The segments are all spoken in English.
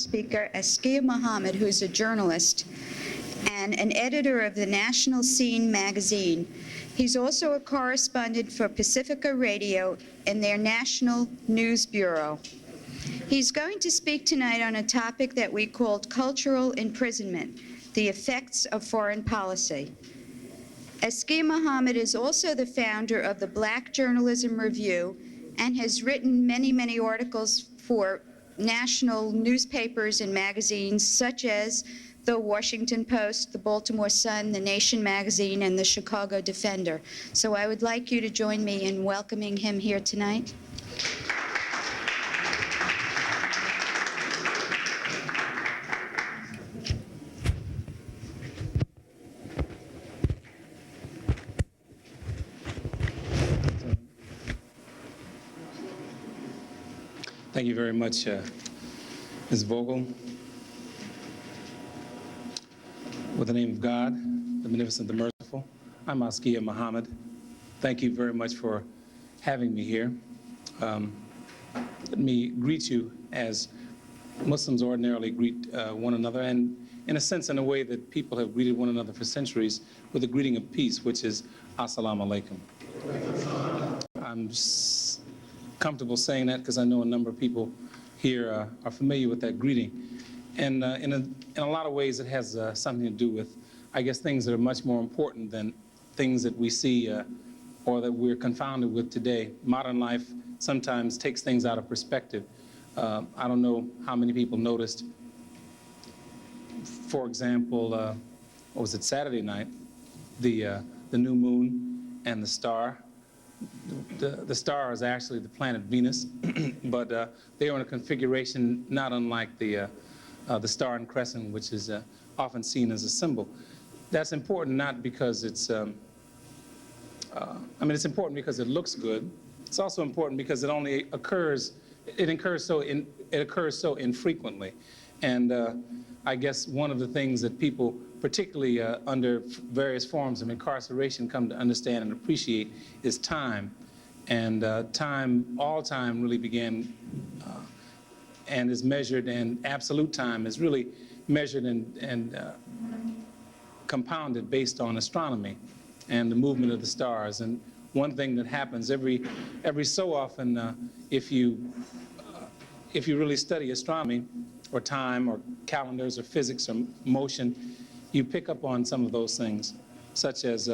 speaker, Askia Muhammad, who's a journalist and an editor of the National Scene magazine. He's also a correspondent for Pacifica Radio and their National News Bureau. He's going to speak tonight on a topic that we called cultural imprisonment, the effects of foreign policy. Askia Muhammad is also the founder of the Black Journalism Review and has written many articles for national newspapers and magazines such as the Washington Post, the Baltimore Sun, the Nation magazine, and the Chicago Defender. So I would like you to join me in welcoming him here tonight. Thank you very much, Ms. Vogel. With the name of God, the Beneficent, the Merciful, I'm Askia Muhammad. Thank you very much for having me here. Let me greet you as Muslims ordinarily greet one another, and in a sense, in a way that people have greeted one another for centuries, with a greeting of peace, which is Assalamu alaikum. I'm comfortable saying that because I know a number of people here are familiar with that greeting. And in a lot of ways, it has something to do with, I guess, things that are much more important than things that we see or that we're confounded with today. Modern life sometimes takes things out of perspective. I don't know how many people noticed, for example, what was it, Saturday night, the new moon and the star. The star is actually the planet Venus, but they are in a configuration not unlike the star and crescent, which is often seen as a symbol. That's important not because it's, it's important because it looks good. It's also important because it only occurs, it occurs so infrequently. And I guess one of the things that people, particularly under various forms of incarceration, come to understand and appreciate is time. And all time really began and is measured, and absolute time is really measured and compounded based on astronomy and the movement of the stars. And one thing that happens every so often, if you really study astronomy or time or calendars or physics or motion, you pick up on some of those things, such as,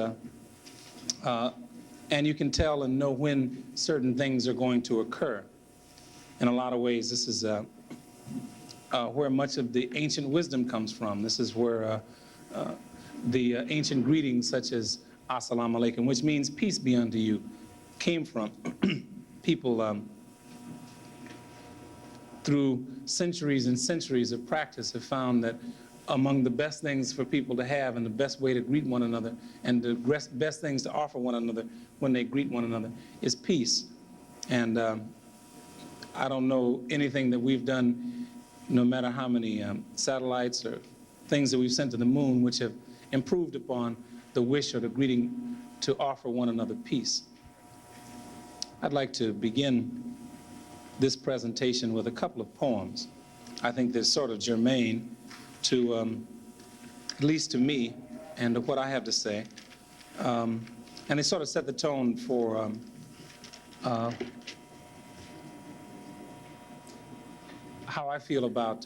and you can tell and know when certain things are going to occur. In a lot of ways, this is where much of the ancient wisdom comes from. This is where the ancient greetings such as Assalamu alaikum, which means peace be unto you, came from. People through centuries and centuries of practice have found that among the best things for people to have and the best way to greet one another and the best things to offer one another when they greet one another is peace. And I don't know anything that we've done, no matter how many satellites or things that we've sent to the moon, which have improved upon the wish or the greeting to offer one another peace. I'd like to begin this presentation with a couple of poems. I think they're sort of germane to, at least to me, and to what I have to say. And they sort of set the tone for how I feel about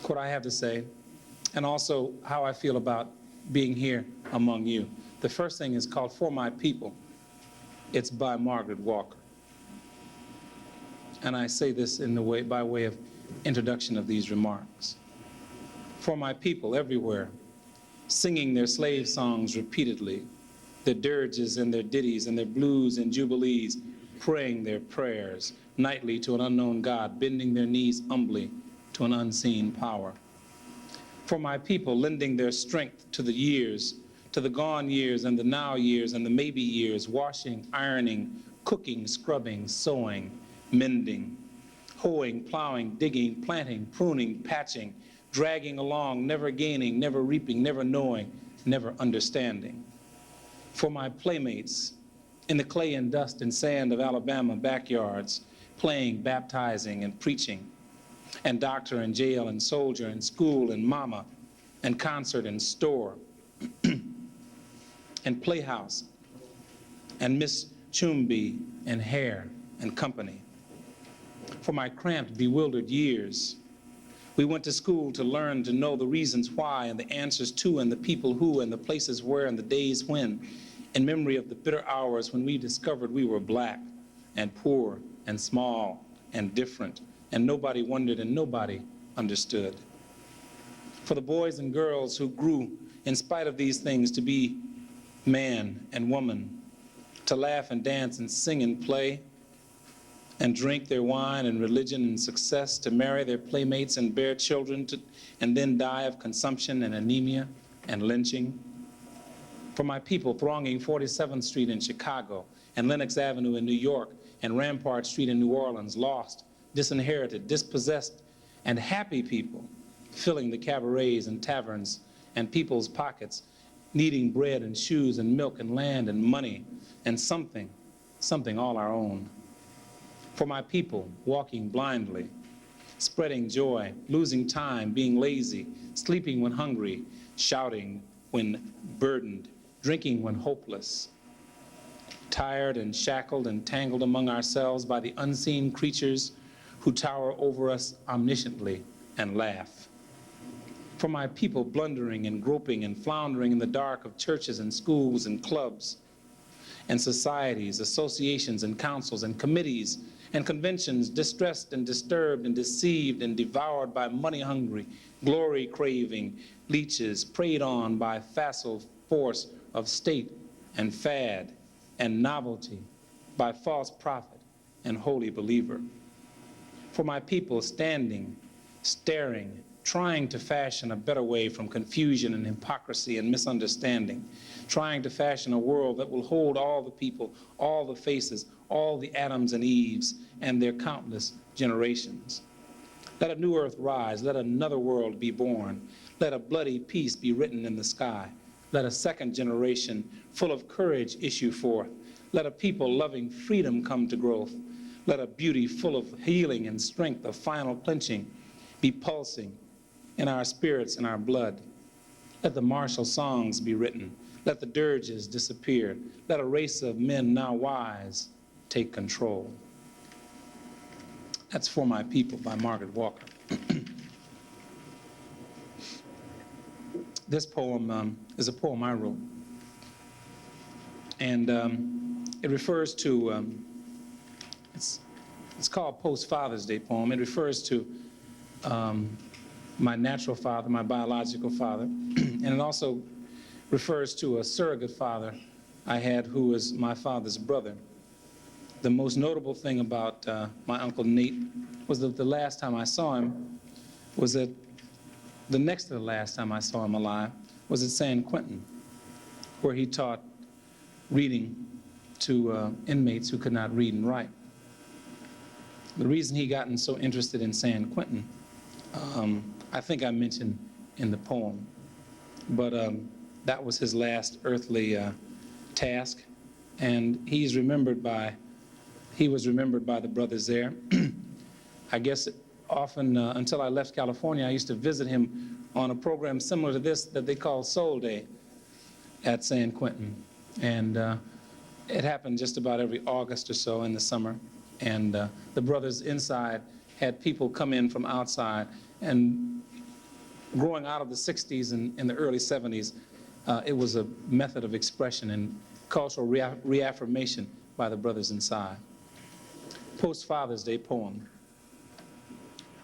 what I have to say, and also how I feel about being here among you. The first thing is called For My People. It's by Margaret Walker. And I say this by way of introduction of these remarks. For my people everywhere, singing their slave songs repeatedly, their dirges and their ditties and their blues and jubilees, praying their prayers nightly to an unknown God, bending their knees humbly to an unseen power. For my people, lending their strength to the years, to the gone years and the now years and the maybe years, washing, ironing, cooking, scrubbing, sewing, mending, hoeing, plowing, digging, planting, pruning, patching, dragging along, never gaining, never reaping, never knowing, never understanding. For my playmates in the clay and dust and sand of Alabama backyards, playing, baptizing, and preaching, and doctor and jail and soldier and school and mama and concert and store and playhouse and Miss Chumbi and hair and company. For my cramped, bewildered years, we went to school to learn to know the reasons why and the answers to and the people who and the places where and the days when, in memory of the bitter hours when we discovered we were black and poor and small and different, and nobody wondered and nobody understood. For the boys and girls who grew in spite of these things to be man and woman, to laugh and dance and sing and play, and drink their wine and religion and success, to marry their playmates and bear children, and then die of consumption and anemia and lynching. For my people thronging 47th Street in Chicago and Lenox Avenue in New York and Rampart Street in New Orleans, lost, disinherited, dispossessed, and happy people filling the cabarets and taverns and people's pockets, needing bread and shoes and milk and land and money and something all our own. For my people walking blindly, spreading joy, losing time, being lazy, sleeping when hungry, shouting when burdened, drinking when hopeless, tired and shackled and tangled among ourselves by the unseen creatures who tower over us omnisciently and laugh. For my people blundering and groping and floundering in the dark of churches and schools and clubs and societies, associations and councils and committees and conventions, distressed and disturbed and deceived and devoured by money-hungry, glory-craving leeches, preyed on by facile force of state and fad and novelty, by false prophet and holy believer. For my people standing, staring, trying to fashion a better way from confusion and hypocrisy and misunderstanding, trying to fashion a world that will hold all the people, all the faces, all the Adams and Eves, and their countless generations. Let a new earth rise, let another world be born, let a bloody peace be written in the sky, let a second generation full of courage issue forth, let a people loving freedom come to growth, let a beauty full of healing and strength of final clenching be pulsing in our spirits and our blood. Let the martial songs be written. Let the dirges disappear. Let a race of men now wise take control. That's For My People by Margaret Walker. This poem is a poem I wrote. And it refers to, it's called Post-Father's Day poem. It refers to my natural father, my biological father, and it also refers to a surrogate father I had who was my father's brother. The most notable thing about my Uncle Nate was that the last time I saw him was at, the next to the last time I saw him alive was at San Quentin, where he taught reading to inmates who could not read and write. The reason he gotten so interested in San Quentin, I think I mentioned in the poem, but that was his last earthly task, and he was remembered by the brothers there. I guess often, until I left California, I used to visit him on a program similar to this that they call Soul Day at San Quentin, and it happened just about every August or so in the summer, and the brothers inside had people come in from outside, and growing out of the 60s and in the early 70s, it was a method of expression and cultural reaffirmation by the brothers inside. Post-Father's Day poem.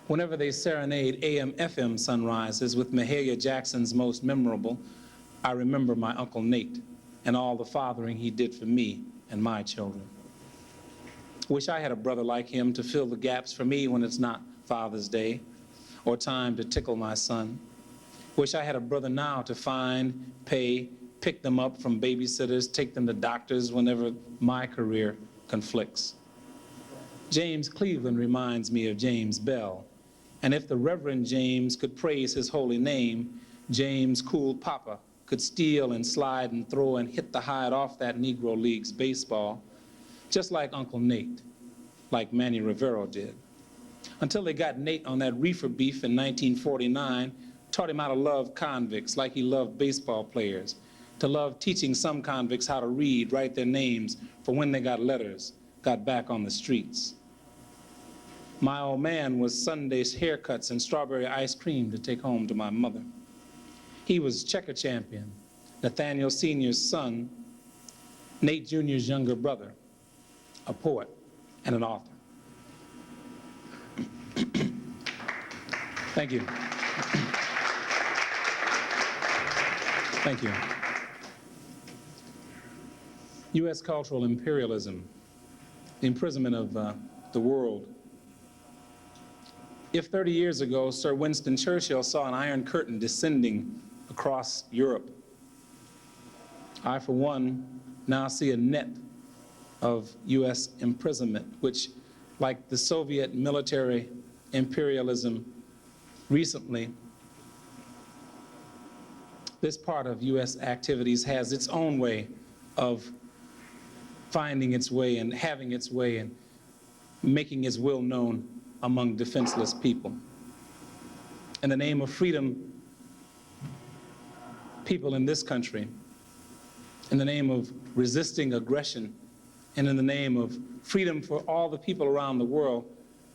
Whenever they serenade AM/FM sunrises with Mahalia Jackson's most memorable, I remember my Uncle Nate and all the fathering he did for me and my children. Wish I had a brother like him to fill the gaps for me when it's not Father's Day or time to tickle my son. Wish I had a brother now to find, pay, pick them up from babysitters, take them to doctors whenever my career conflicts. James Cleveland reminds me of James Bell, and if the Reverend James could praise his holy name, James Cool Papa could steal and slide and throw and hit the hide off that Negro League's baseball, just like Uncle Nate. like Manny Rivero did. Until they got Nate on that reefer beef in 1949, taught him how to love convicts like he loved baseball players, to love teaching some convicts how to read, write their names for when they got letters, got back on the streets. My old man was Sunday's haircuts and strawberry ice cream to take home to my mother. He was checker champion, Nathaniel Sr.'s son, Nate Jr.'s younger brother, a poet and an author. Thank you. Thank you. U.S. cultural imperialism, the imprisonment of the world. If 30 years ago, Sir Winston Churchill saw an iron curtain descending across Europe, I, for one, now see a net of U.S. imprisonment, which, like the Soviet military imperialism recently, this part of U.S. activities has its own way of finding its way and having its way and making its will known among defenseless people. In the name of freedom, people in this country, in the name of resisting aggression, and in the name of freedom for all the people around the world,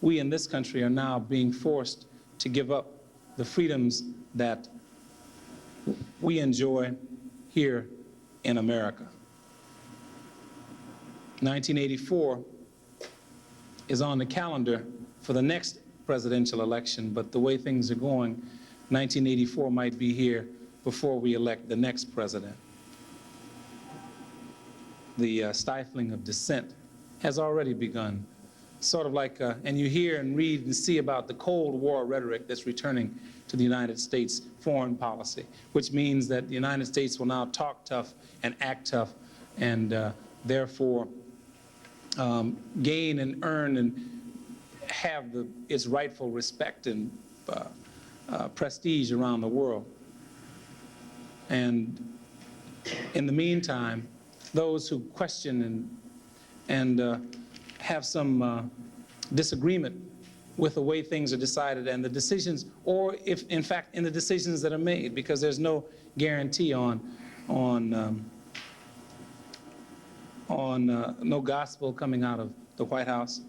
we in this country are now being forced to give up the freedoms that we enjoy here in America. 1984 is on the calendar for the next presidential election, but the way things are going, 1984 might be here before we elect the next president. The stifling of dissent has already begun. Sort of like, and you hear and read and see about the Cold War rhetoric that's returning to the United States foreign policy, which means that the United States will now talk tough and act tough and therefore gain and earn and have its rightful respect and prestige around the world. And in the meantime, those who question and have some disagreement with the way things are decided and the decisions, or if in fact in the decisions that are made, because there's no guarantee on no gospel coming out of the White House.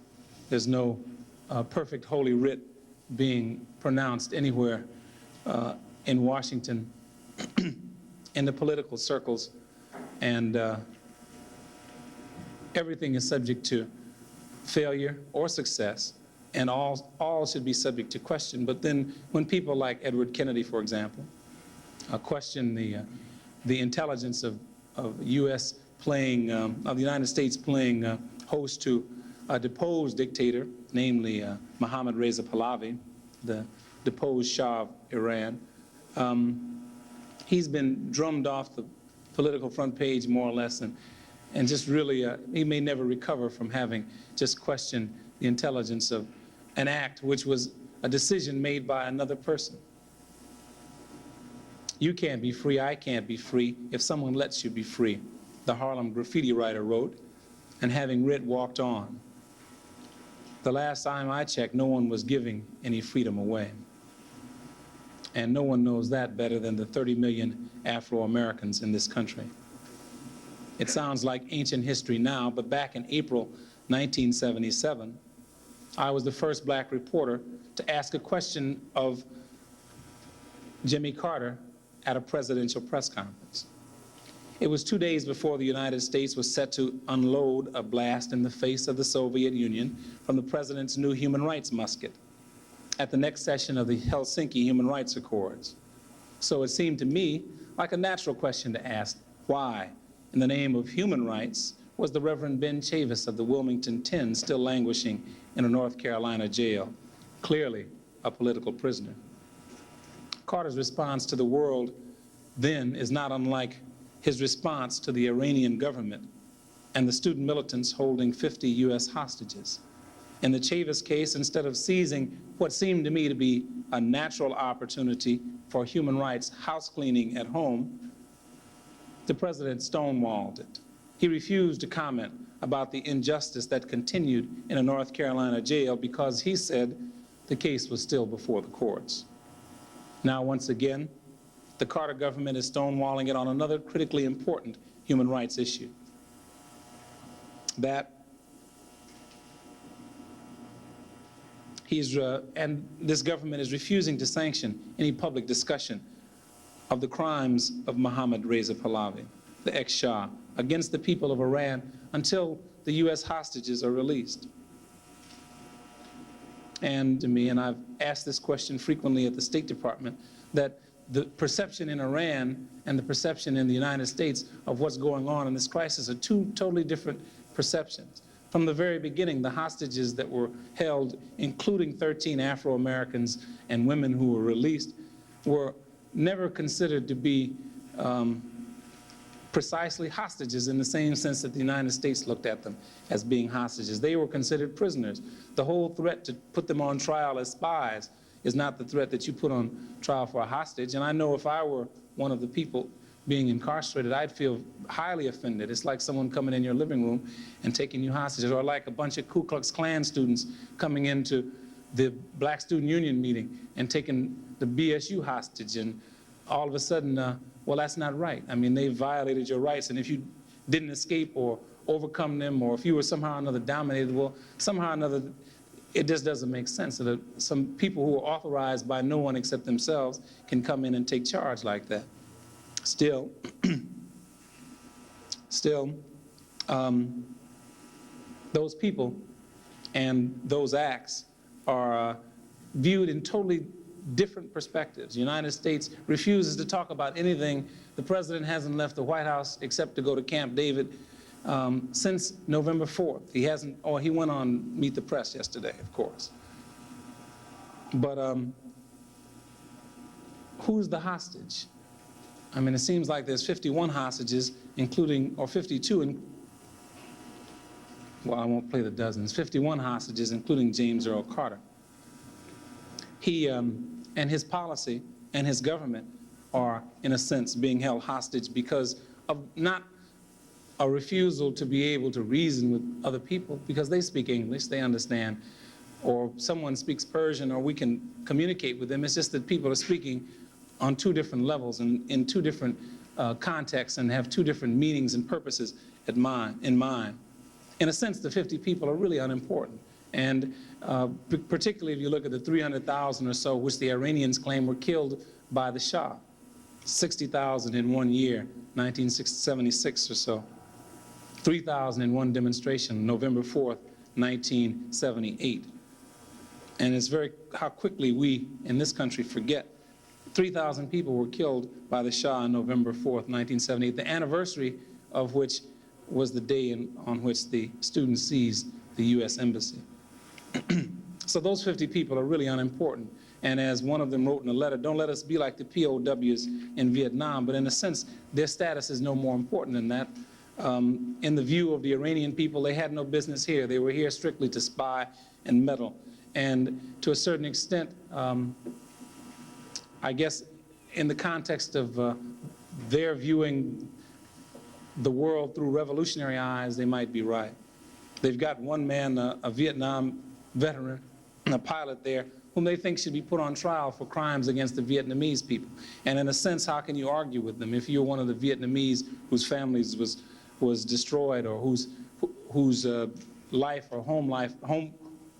There's no perfect holy writ being pronounced anywhere in Washington in the political circles, and everything is subject to failure or success, and all should be subject to question. But then when people like Edward Kennedy, for example, question the intelligence of U.S. playing, of the United States playing host to a deposed dictator, namely Mohammad Reza Pahlavi, the deposed Shah of Iran, he's been drummed off the political front page more or less, and just really, he may never recover from having just questioned the intelligence of an act which was a decision made by another person. You can't be free, I can't be free if someone lets you be free, the Harlem graffiti writer wrote, and having writ, walked on. The last time I checked, no one was giving any freedom away. And no one knows that better than the 30 million Afro-Americans in this country. It sounds like ancient history now, but back in April 1977, I was the first black reporter to ask a question of Jimmy Carter at a presidential press conference. It was 2 days before the United States was set to unload a blast in the face of the Soviet Union from the president's new human rights musket at the next session of the Helsinki Human Rights Accords. So it seemed to me like a natural question to ask, why, in the name of human rights, was the Reverend Ben Chavis of the Wilmington 10 still languishing in a North Carolina jail, clearly a political prisoner? Carter's response to the world then is not unlike his response to the Iranian government and the student militants holding 50 U.S. hostages. In the Chavis case, instead of seizing what seemed to me to be a natural opportunity for human rights house cleaning at home, the president stonewalled it. He refused to comment about the injustice that continued in a North Carolina jail because he said the case was still before the courts. Now, once again, the Carter government is stonewalling it on another critically important human rights issue. And this government is refusing to sanction any public discussion of the crimes of Mohammad Reza Pahlavi, the ex-Shah, against the people of Iran until the U.S. hostages are released. And to me, and I've asked this question frequently at the State Department, that the perception in Iran and the perception in the United States of what's going on in this crisis are two totally different perceptions. From the very beginning, the hostages that were held, including 13 Afro-Americans and women who were released, were never considered to be precisely hostages in the same sense that the United States looked at them as being hostages. They were considered prisoners. The whole threat to put them on trial as spies is not the threat that you put on trial for a hostage. And I know if I were one of the people being incarcerated, I'd feel highly offended. It's like someone coming in your living room and taking you hostages, or like a bunch of Ku Klux Klan students coming into the Black Student Union meeting and taking the BSU hostage, and all of a sudden, well, that's not right. I mean, they violated your rights, and if you didn't escape or overcome them, or if you were somehow or another dominated, well, somehow or another, it just doesn't make sense that some people who are authorized by no one except themselves can come in and take charge like that. Still, those people and those acts are viewed in totally different perspectives. The United States refuses to talk about anything. The president hasn't left the White House except to go to Camp David since November 4th. He hasn't, or he went on Meet the Press yesterday, of course. But who's the hostage? I mean, it seems like there's 51 hostages, including, or 52, well, I won't play the dozens, 51 hostages, including James Earl Carter. He and his policy and his government are, in a sense, being held hostage because of not a refusal to be able to reason with other people, because they speak English, they understand, or someone speaks Persian, or we can communicate with them. It's just that people are speaking on two different levels and in two different contexts and have two different meanings and purposes in mind. In a sense, the 50 people are really unimportant. And particularly if you look at the 300,000 or so which the Iranians claim were killed by the Shah, 60,000 in 1 year, 1976 or so, 3,000 in one demonstration, November 4th, 1978. And it's very how quickly we in this country forget. 3,000 people were killed by the Shah on November 4th, 1978, the anniversary of which was the day on which the students seized the U.S. Embassy. So those 50 people are really unimportant. And as one of them wrote in a letter, don't let us be like the POWs in Vietnam, but in a sense, their status is no more important than that. In the view of the Iranian people, they had no business here. They were here strictly to spy and meddle. And to a certain extent, I guess in the context of their viewing the world through revolutionary eyes, they might be right. They've got one man, a Vietnam veteran, a pilot there, whom they think should be put on trial for crimes against the Vietnamese people. And in a sense, how can you argue with them if you're one of the Vietnamese whose families was destroyed, or whose life or home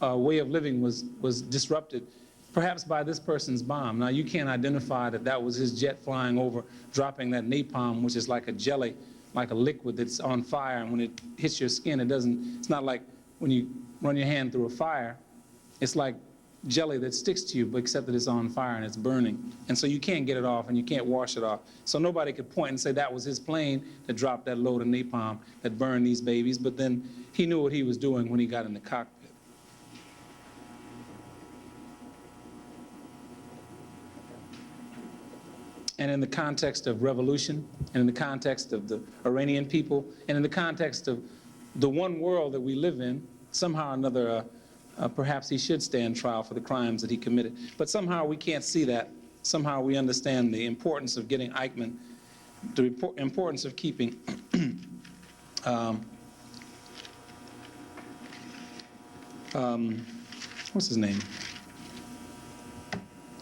way of living was disrupted, perhaps by this person's bomb. Now, you can't identify that that was his jet flying over, dropping that napalm, which is like a jelly, like a liquid that's on fire, and when it hits your skin, it's not like when you run your hand through a fire. It's like jelly that sticks to you, but except that it's on fire and it's burning. And so you can't get it off and you can't wash it off. So nobody could point and say that was his plane that dropped that load of napalm that burned these babies, but then he knew what he was doing when he got in the cockpit. And in the context of revolution, and in the context of the Iranian people, and in the context of the one world that we live in, somehow or another, perhaps he should stand trial for the crimes that he committed. But somehow we can't see that. Somehow we understand the importance of getting Eichmann, the importance of keeping what's his name?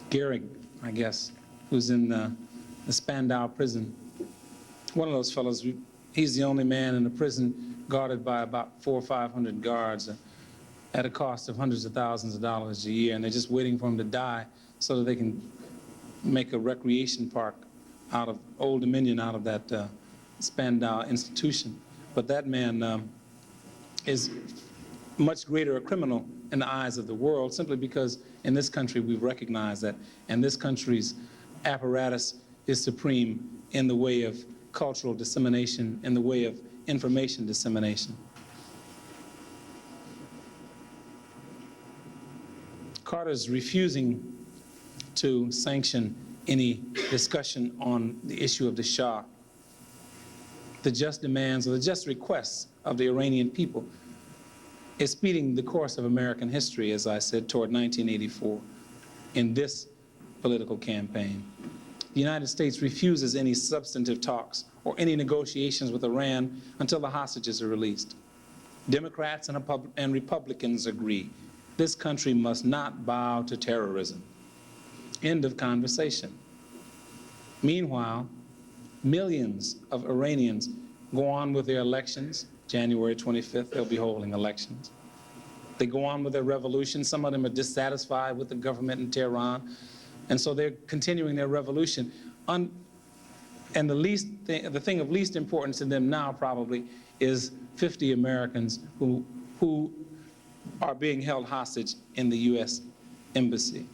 Gehrig, I guess, who's in the Spandau prison. One of those fellows, he's the only man in the prison guarded by about 400 or 500 guards at a cost of hundreds of thousands of dollars a year, and they're just waiting for him to die so that they can make a recreation park out of Old Dominion, out of that Spandau institution. But that man is much greater a criminal in the eyes of the world, simply because in this country we've recognized that, and this country's apparatus is supreme in the way of cultural dissemination, in the way of information dissemination. Carter's refusing to sanction any discussion on the issue of the Shah, the just demands or the just requests of the Iranian people, is speeding the course of American history, as I said, toward 1984 in this political campaign. The United States refuses any substantive talks or any negotiations with Iran until the hostages are released. Democrats and Republicans agree. This country must not bow to terrorism. End of conversation. Meanwhile, millions of Iranians go on with their elections. January 25th, they'll be holding elections. They go on with their revolution. Some of them are dissatisfied with the government in Tehran, and so they're continuing their revolution. And the thing of least importance to them now probably is 50 Americans who are being held hostage in the U.S. Embassy.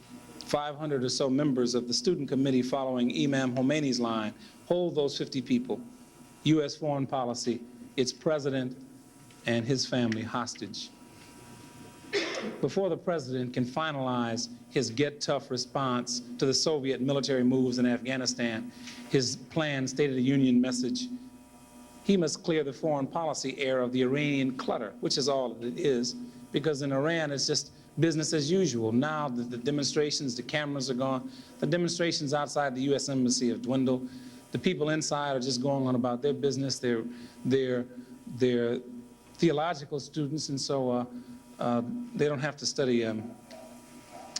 500 or so members of the student committee following Imam Khomeini's line hold those 50 people, U.S. foreign policy, its president and his family hostage. Before the president can finalize his get tough response to the Soviet military moves in Afghanistan, his planned State of the Union message, he must clear the foreign policy air of the Iranian clutter, which is all it is, because in Iran it's just business as usual. Now the demonstrations, the cameras are gone. The demonstrations outside the U.S. Embassy have dwindled. The people inside are just going on about their business. They're theological students, and so they don't have to study.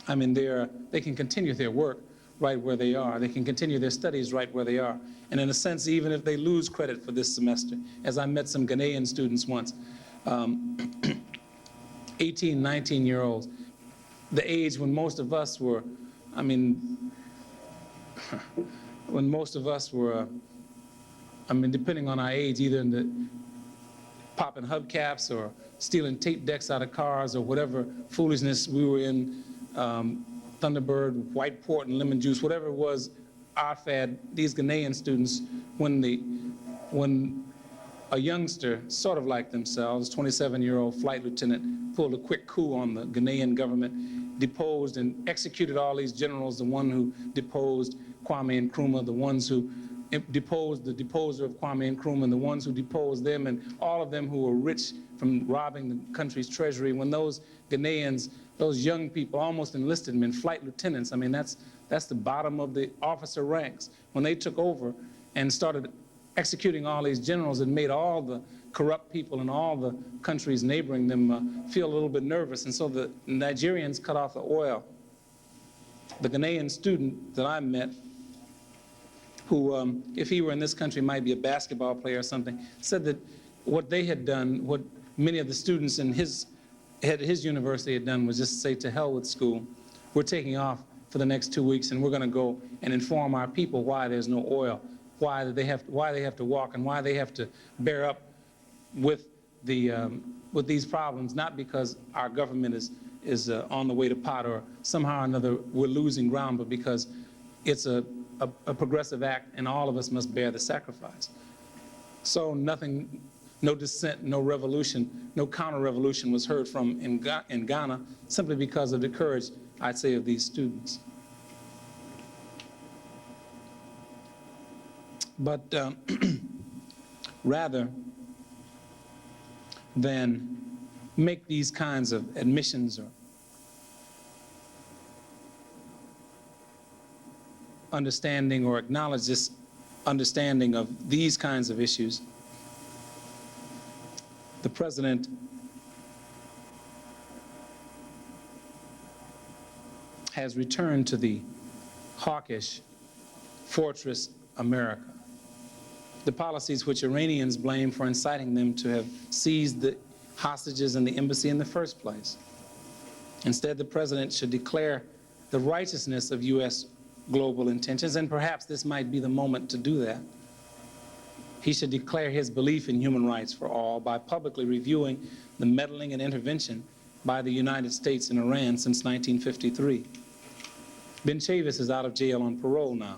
They can continue their work right where they are. They can continue their studies right where they are. And in a sense, even if they lose credit for this semester, as I met some Ghanaian students once, 18, 19-year-olds, the age when most of us were, when most of us were, depending on our age, either in the popping hubcaps or stealing tape decks out of cars or whatever foolishness we were in, Thunderbird, White Port, and lemon juice, whatever it was, our fad, these Ghanaian students, when a youngster, sort of like themselves, 27-year-old flight lieutenant, pulled a quick coup on the Ghanaian government, deposed and executed all these generals, the one who deposed Kwame Nkrumah, the ones who deposed the deposer of Kwame Nkrumah, and the ones who deposed them, and all of them who were rich from robbing the country's treasury. When those Ghanaians, those young people, almost enlisted men, flight lieutenants, that's the bottom of the officer ranks. When they took over and started executing all these generals, it made all the corrupt people in all the countries neighboring them feel a little bit nervous, and so the Nigerians cut off the oil. The Ghanaian student that I met, who, if he were in this country, might be a basketball player or something, said that what they had done, what many of the students in his university had done, was just say, to hell with school. We're taking off for the next 2 weeks, and we're going to go and inform our people why there's no oil, why they have to walk, and why they have to bear up with these problems, not because our government is on the way to pot or somehow or another we're losing ground, but because it's a progressive act, and all of us must bear the sacrifice. So nothing, no dissent, no revolution, no counter-revolution was heard from in Ghana, simply because of the courage, I'd say, of these students. But rather than make these kinds of admissions or understanding or acknowledge this understanding of these kinds of issues, the president has returned to the hawkish fortress America. The policies which Iranians blame for inciting them to have seized the hostages in the embassy in the first place. Instead, the president should declare the righteousness of U.S. global intentions, and perhaps this might be the moment to do that. He should declare his belief in human rights for all by publicly reviewing the meddling and intervention by the United States in Iran since 1953. Ben Chavis is out of jail on parole now,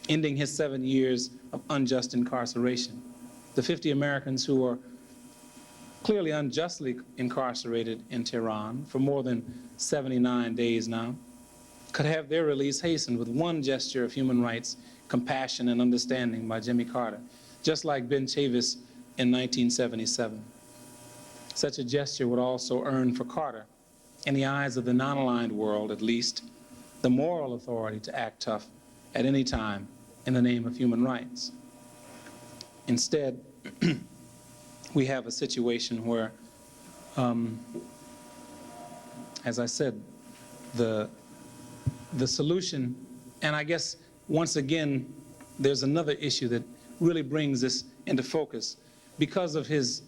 ending his 7 years of unjust incarceration. The 50 Americans who are clearly unjustly incarcerated in Tehran for more than 79 days now could have their release hastened with one gesture of human rights, compassion, and understanding by Jimmy Carter, just like Ben Chavis in 1977. Such a gesture would also earn for Carter, in the eyes of the non-aligned world at least, the moral authority to act tough at any time in the name of human rights. Instead, we have a situation where, as I said, the solution, and I guess once again, there's another issue that really brings this into focus. Because of his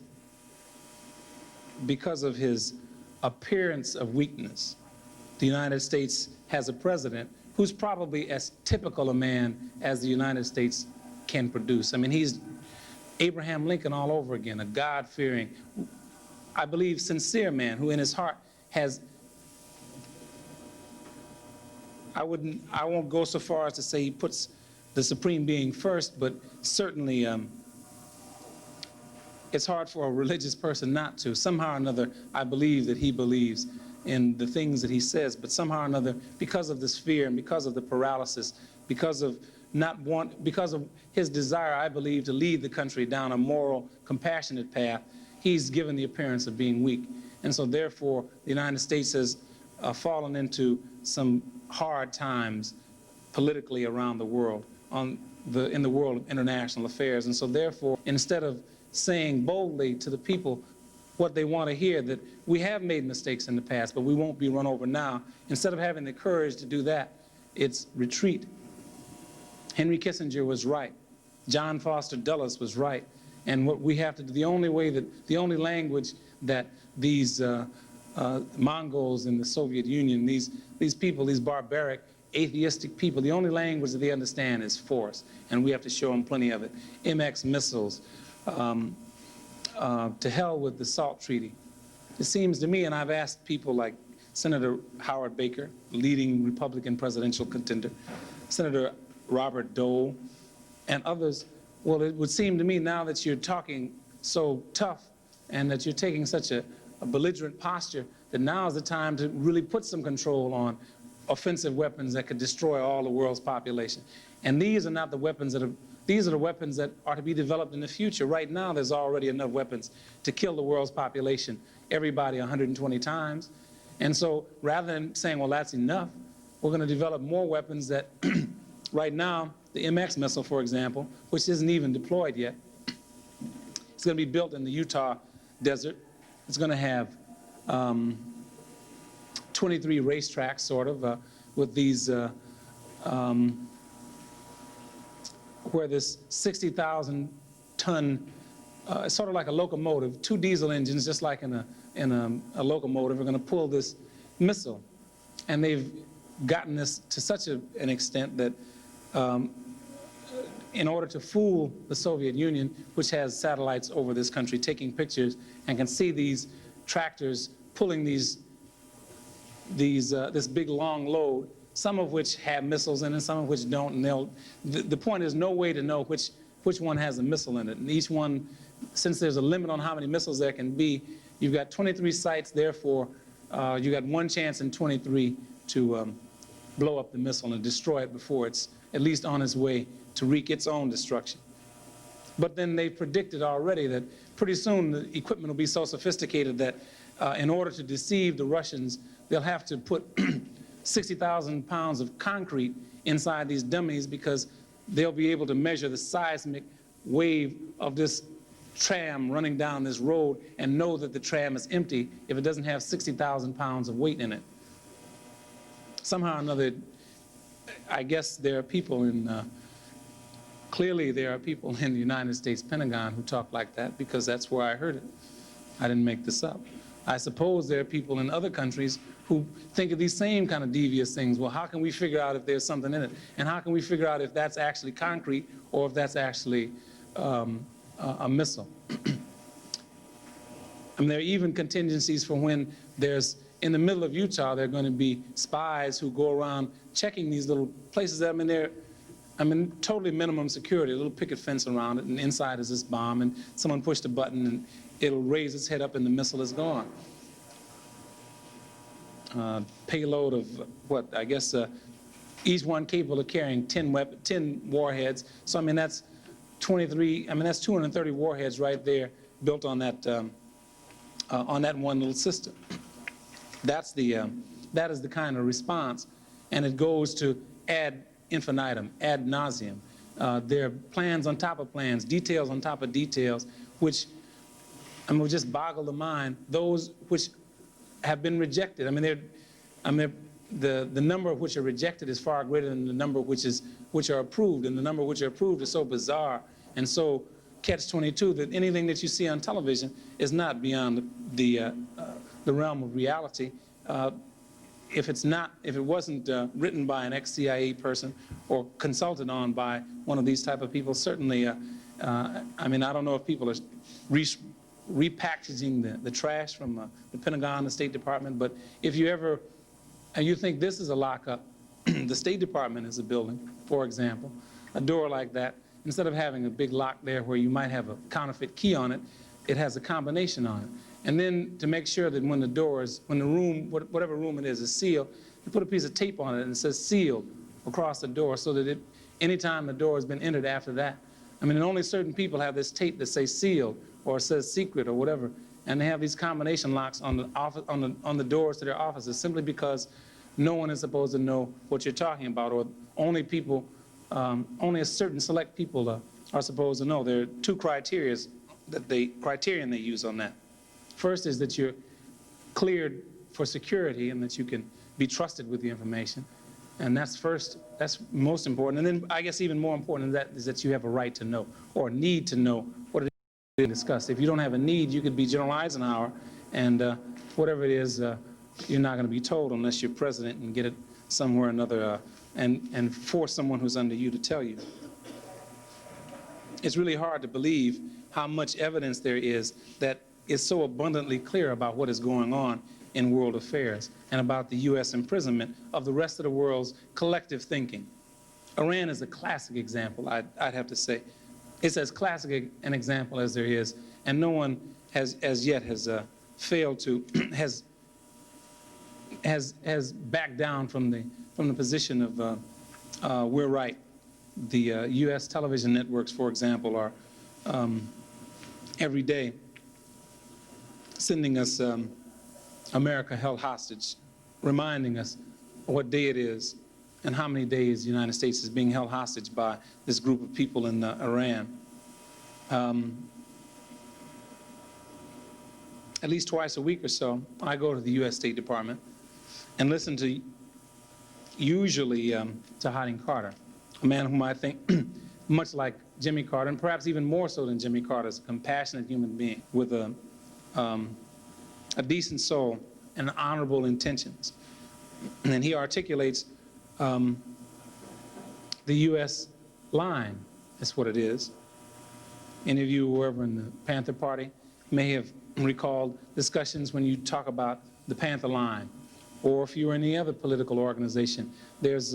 appearance of weakness, the United States has a president who's probably as typical a man as the United States can produce. I mean, he's Abraham Lincoln all over again, a God-fearing, I believe, sincere man who in his heart has, I won't go so far as to say he puts the supreme being first, but certainly it's hard for a religious person not to. Somehow or another, I believe that he believes in the things that he says, but somehow or another, because of this fear and because of the paralysis, because of his desire, I believe, to lead the country down a moral, compassionate path, he's given the appearance of being weak. And so therefore, the United States has fallen into some hard times politically around the world, in the world of international affairs. And so therefore, instead of saying boldly to the people what they want to hear, that we have made mistakes in the past, but we won't be run over now, instead of having the courage to do that, it's retreat. Henry Kissinger was right. John Foster Dulles was right. And what we have to do, the only language that these Mongols in the Soviet Union, these people, these barbaric, atheistic people, the only language that they understand is force. And we have to show them plenty of it. MX missiles, to hell with the SALT Treaty. It seems to me, and I've asked people like Senator Howard Baker, leading Republican presidential contender, Senator Robert Dole, and others, well, it would seem to me now that you're talking so tough and that you're taking such a belligerent posture, that now is the time to really put some control on offensive weapons that could destroy all the world's population. And these are not the weapons that are, these are the weapons that are to be developed in the future. Right now, there's already enough weapons to kill the world's population, everybody 120 times. And so rather than saying, well, that's enough, we're going to develop more weapons that right now, the MX missile, for example, which isn't even deployed yet, it's going to be built in the Utah desert. It's going to have 23 racetracks, sort of, with these, where this 60,000-ton, sort of like a locomotive, 2 diesel engines, just like in a locomotive, are going to pull this missile. And they've gotten this to such an extent that in order to fool the Soviet Union, which has satellites over this country taking pictures and can see these tractors pulling this big long load, some of which have missiles in it, some of which don't, and the point is no way to know which one has a missile in it. And each one, since there's a limit on how many missiles there can be, you've got 23 sites, therefore you got one chance in 23 to blow up the missile and destroy it before it's at least on its way to wreak its own destruction. But then they predicted already that pretty soon the equipment will be so sophisticated that in order to deceive the Russians, they'll have to put 60,000 pounds of concrete inside these dummies, because they'll be able to measure the seismic wave of this tram running down this road and know that the tram is empty if it doesn't have 60,000 pounds of weight in it. somehow or another, I guess there are people in, clearly there are people in the United States Pentagon who talk like that, because that's where I heard it. I didn't make this up. I suppose there are people in other countries who think of these same kind of devious things. Well, how can we figure out if there's something in it? And how can we figure out if that's actually concrete or if that's actually a missile? I mean, there are even contingencies for when there's, in the middle of Utah, there are going to be spies who go around checking these little places. I mean, they're, totally minimum security, a little picket fence around it, and inside is this bomb, and someone pushed a button, and it'll raise its head up, and the missile is gone. Payload of, what, I guess, each one capable of carrying 10 warheads. So, I mean, that's 23, I mean, that's 230 warheads right there built on that one little system. That's the, that is the kind of response, and it goes to ad infinitum, ad nauseum. There are plans on top of plans, details on top of details, which, I mean, will just boggle the mind. Those which have been rejected. I mean, the number of which are rejected is far greater than the number which are approved, and the number which are approved is so bizarre and so catch-22 that anything that you see on television is not beyond the realm of reality. If it wasn't written by an ex-CIA person or consulted on by one of these type of people, certainly, I mean, I don't know if people are repackaging the trash from the Pentagon, the State Department, but if you ever, and you think this is a lockup, the State Department is a building, for example, a door like that, instead of having a big lock there where you might have a counterfeit key on it, it has a combination on it. And then to make sure that when the door is, when the room, whatever room it is sealed, you put a piece of tape on it and it says sealed across the door, so that anytime the door has been entered after that, I mean, and only certain people have this tape that says sealed or says secret or whatever, and they have these combination locks on the office, on the doors to their offices, simply because no one is supposed to know what you're talking about, or only people, only a certain select people are supposed to know. There are two criterion they use on that. First is that you're cleared for security and that you can be trusted with the information. And that's first, that's most important. And then I guess even more important than that is that you have a right to know, or need to know what it is being discussed. If you don't have a need, you could be General Eisenhower, and whatever it is, you're not going to be told unless you're president and get it somewhere or another, and force someone who's under you to tell you. It's really hard to believe how much evidence there is that is so abundantly clear about what is going on in world affairs and about the U.S. imprisonment of the rest of the world's collective thinking. Iran is a classic example, I'd have to say. It's as classic an example as there is, and no one has as yet failed to, has backed down from the position of we're right. The U.S. television networks, for example, are every day sending us America held hostage, reminding us what day it is and how many days the United States is being held hostage by this group of people in Iran. At least twice a week or so, I go to the U.S. State Department and listen to, usually to Harding Carter, a man whom I think, much like Jimmy Carter, and perhaps even more so than Jimmy Carter, is a compassionate human being with a decent soul and honorable intentions. And he articulates the U.S. line, that's what it is. Any of you who were ever in the Panther Party may have recalled discussions when you talk about the Panther line, or if you were in any other political organization, there's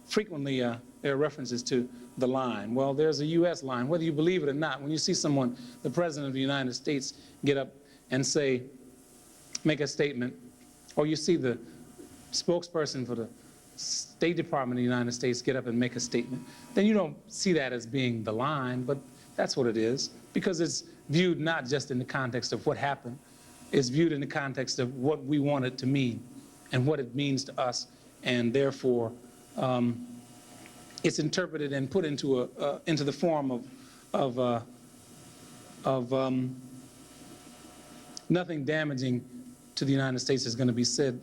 frequently there are references to the line. Well, there's a U.S. line, whether you believe it or not. When you see someone, the President of the United States, get up and say, make a statement, or you see the spokesperson for the State Department of the United States get up and make a statement, then you don't see that as being the line, but that's what it is, because it's viewed not just in the context of what happened, it's viewed in the context of what we want it to mean and what it means to us, and therefore it's interpreted and put into the form of nothing damaging to the United States is going to be said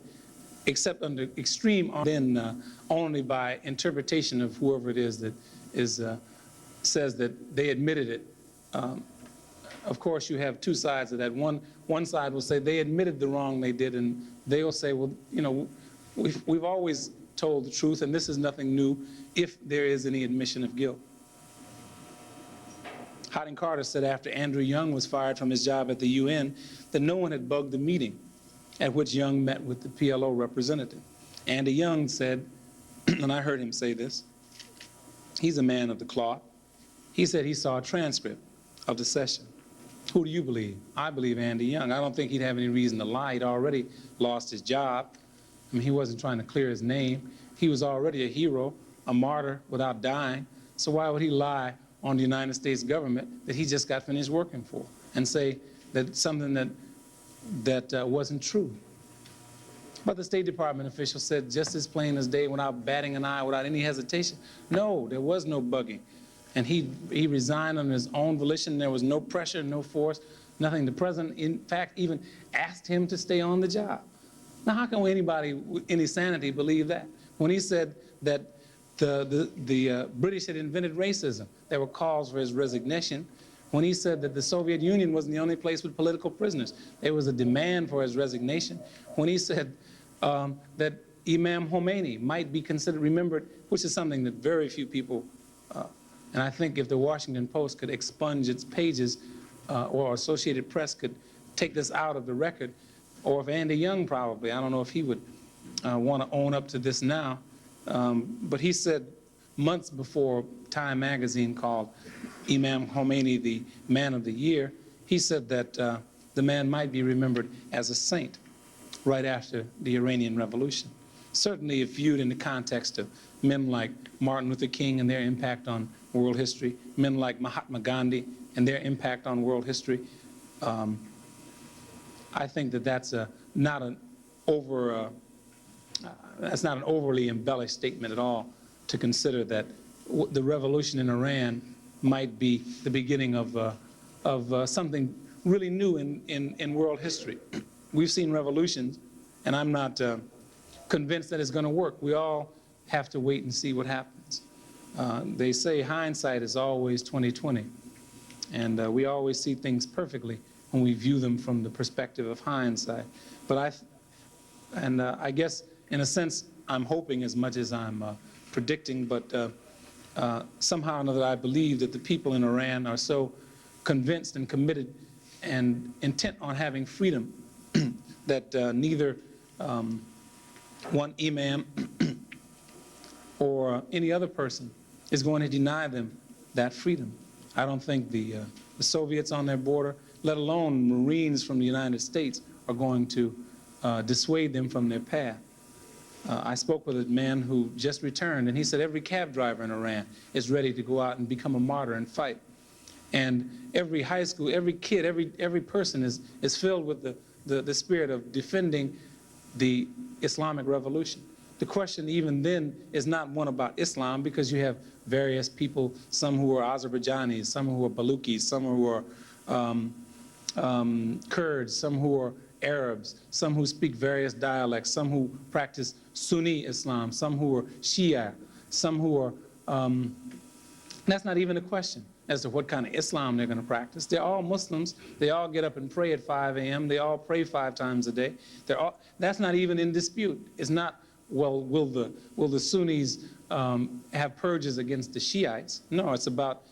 except under extreme, then only by interpretation of whoever it is that says that they admitted it. Of course, you have two sides of that. One side will say they admitted the wrong they did, and they will say, well, you know, we've always told the truth, and this is nothing new if there is any admission of guilt. Harding Carter said after Andrew Young was fired from his job at the UN that no one had bugged the meeting at which Young met with the PLO representative. Andy Young said, and I heard him say this, he's a man of the cloth. He said he saw a transcript of the session. Who do you believe? I believe Andy Young. I don't think he'd have any reason to lie. He'd already lost his job. I mean, he wasn't trying to clear his name. He was already a hero, a martyr without dying. So why would he lie on the United States government that he just got finished working for and say that something that wasn't true? But the State Department official said just as plain as day, without batting an eye, without any hesitation, no, there was no bugging. And he resigned on his own volition. There was no pressure, no force, nothing. The president, in fact, even asked him to stay on the job. Now, how can anybody with any sanity believe that? When he said that the British had invented racism, there were calls for his resignation. When he said that the Soviet Union wasn't the only place with political prisoners, there was a demand for his resignation. When he said that Imam Khomeini might be considered remembered, which is something that very few people, and I think if the Washington Post could expunge its pages or Associated Press could take this out of the record, or if Andy Young probably, I don't know if he would want to own up to this now, but he said months before Time magazine called Imam Khomeini the man of the year, he said that the man might be remembered as a saint right after the Iranian Revolution. Certainly if viewed in the context of men like Martin Luther King and their impact on world history, men like Mahatma Gandhi and their impact on world history, I think that that's not an overly embellished statement at all to consider that the revolution in Iran might be the beginning of something really new in world history. We've seen revolutions, and I'm not convinced that it's going to work. We all have to wait and see what happens. They say hindsight is always 20/20, and we always see things perfectly when we view them from the perspective of hindsight. But I guess in a sense I'm hoping as much as I'm predicting, but somehow or another I believe that the people in Iran are so convinced and committed and intent on having freedom that neither one imam or any other person is going to deny them that freedom. I don't think the Soviets on their border, let alone Marines from the United States, are going to dissuade them from their path. I spoke with a man who just returned, and he said every cab driver in Iran is ready to go out and become a martyr and fight. And every high school, every kid, every person is filled with the spirit of defending the Islamic Revolution. The question even then is not one about Islam, because you have various people, some who are Azerbaijanis, some who are Balukis, some who are Kurds, some who are Arabs, some who speak various dialects, some who practice Sunni Islam, some who are Shia, some who are, that's not even a question as to what kind of Islam they're going to practice. They're all Muslims. They all get up and pray at 5 a.m. They all pray 5 times a day. That's not even in dispute. It's not, well, will the Sunnis have purges against the Shiites? No, it's about,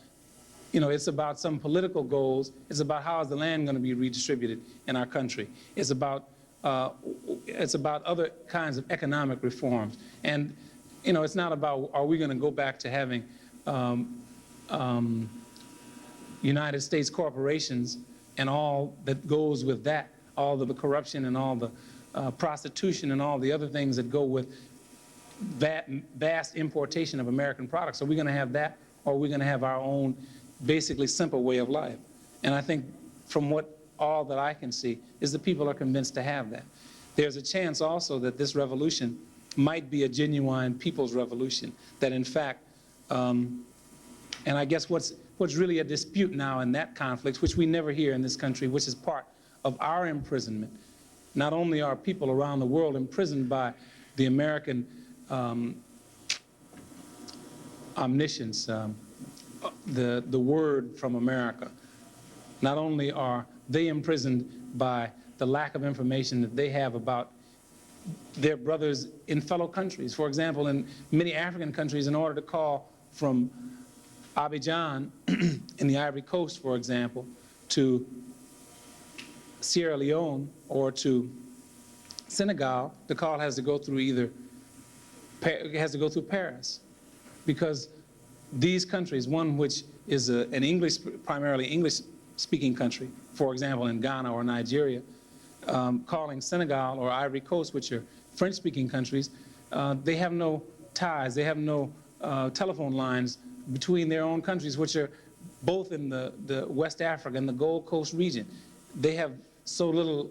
it's about some political goals. It's about how is the land going to be redistributed in our country. It's about other kinds of economic reforms. And, it's not about are we going to go back to having United States corporations and all that goes with that, all the corruption and all the prostitution and all the other things that go with vast importation of American products. Are we going to have that, or are we going to have our own basically simple way of life? And I think from all that I can see is that people are convinced to have that. There's a chance also that this revolution might be a genuine people's revolution, that in fact, and I guess what's really a dispute now in that conflict, which we never hear in this country, which is part of our imprisonment, Not only are people around the world imprisoned by the American omniscience, the word from America, not only are they imprisoned by the lack of information that they have about their brothers in fellow countries. For example, in many African countries, in order to call from Abidjan in the Ivory Coast, for example, to Sierra Leone or to Senegal, the call has to go through Paris, because these countries, one which is an primarily English-speaking country, for example, in Ghana or Nigeria, calling Senegal or Ivory Coast, which are French-speaking countries, they have no ties, they have no telephone lines between their own countries, which are both in the West Africa and the Gold Coast region. They have so little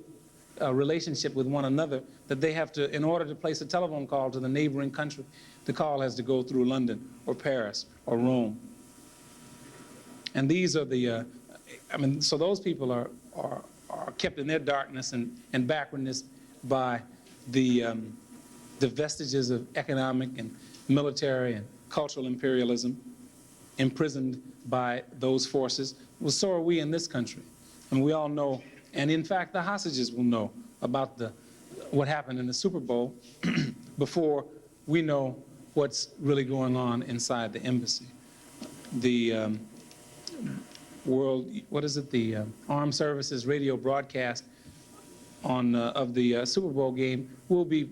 relationship with one another that they have to, in order to place a telephone call to the neighboring country, the call has to go through London or Paris or Rome. And these are the, so those people are kept in their darkness and backwardness by the vestiges of economic and military and cultural imperialism, imprisoned by those forces. Well, so are we in this country. And we all know, and in fact, the hostages will know about what happened in the Super Bowl before we know what's really going on inside the embassy. The the Armed Services radio broadcast of the Super Bowl game will be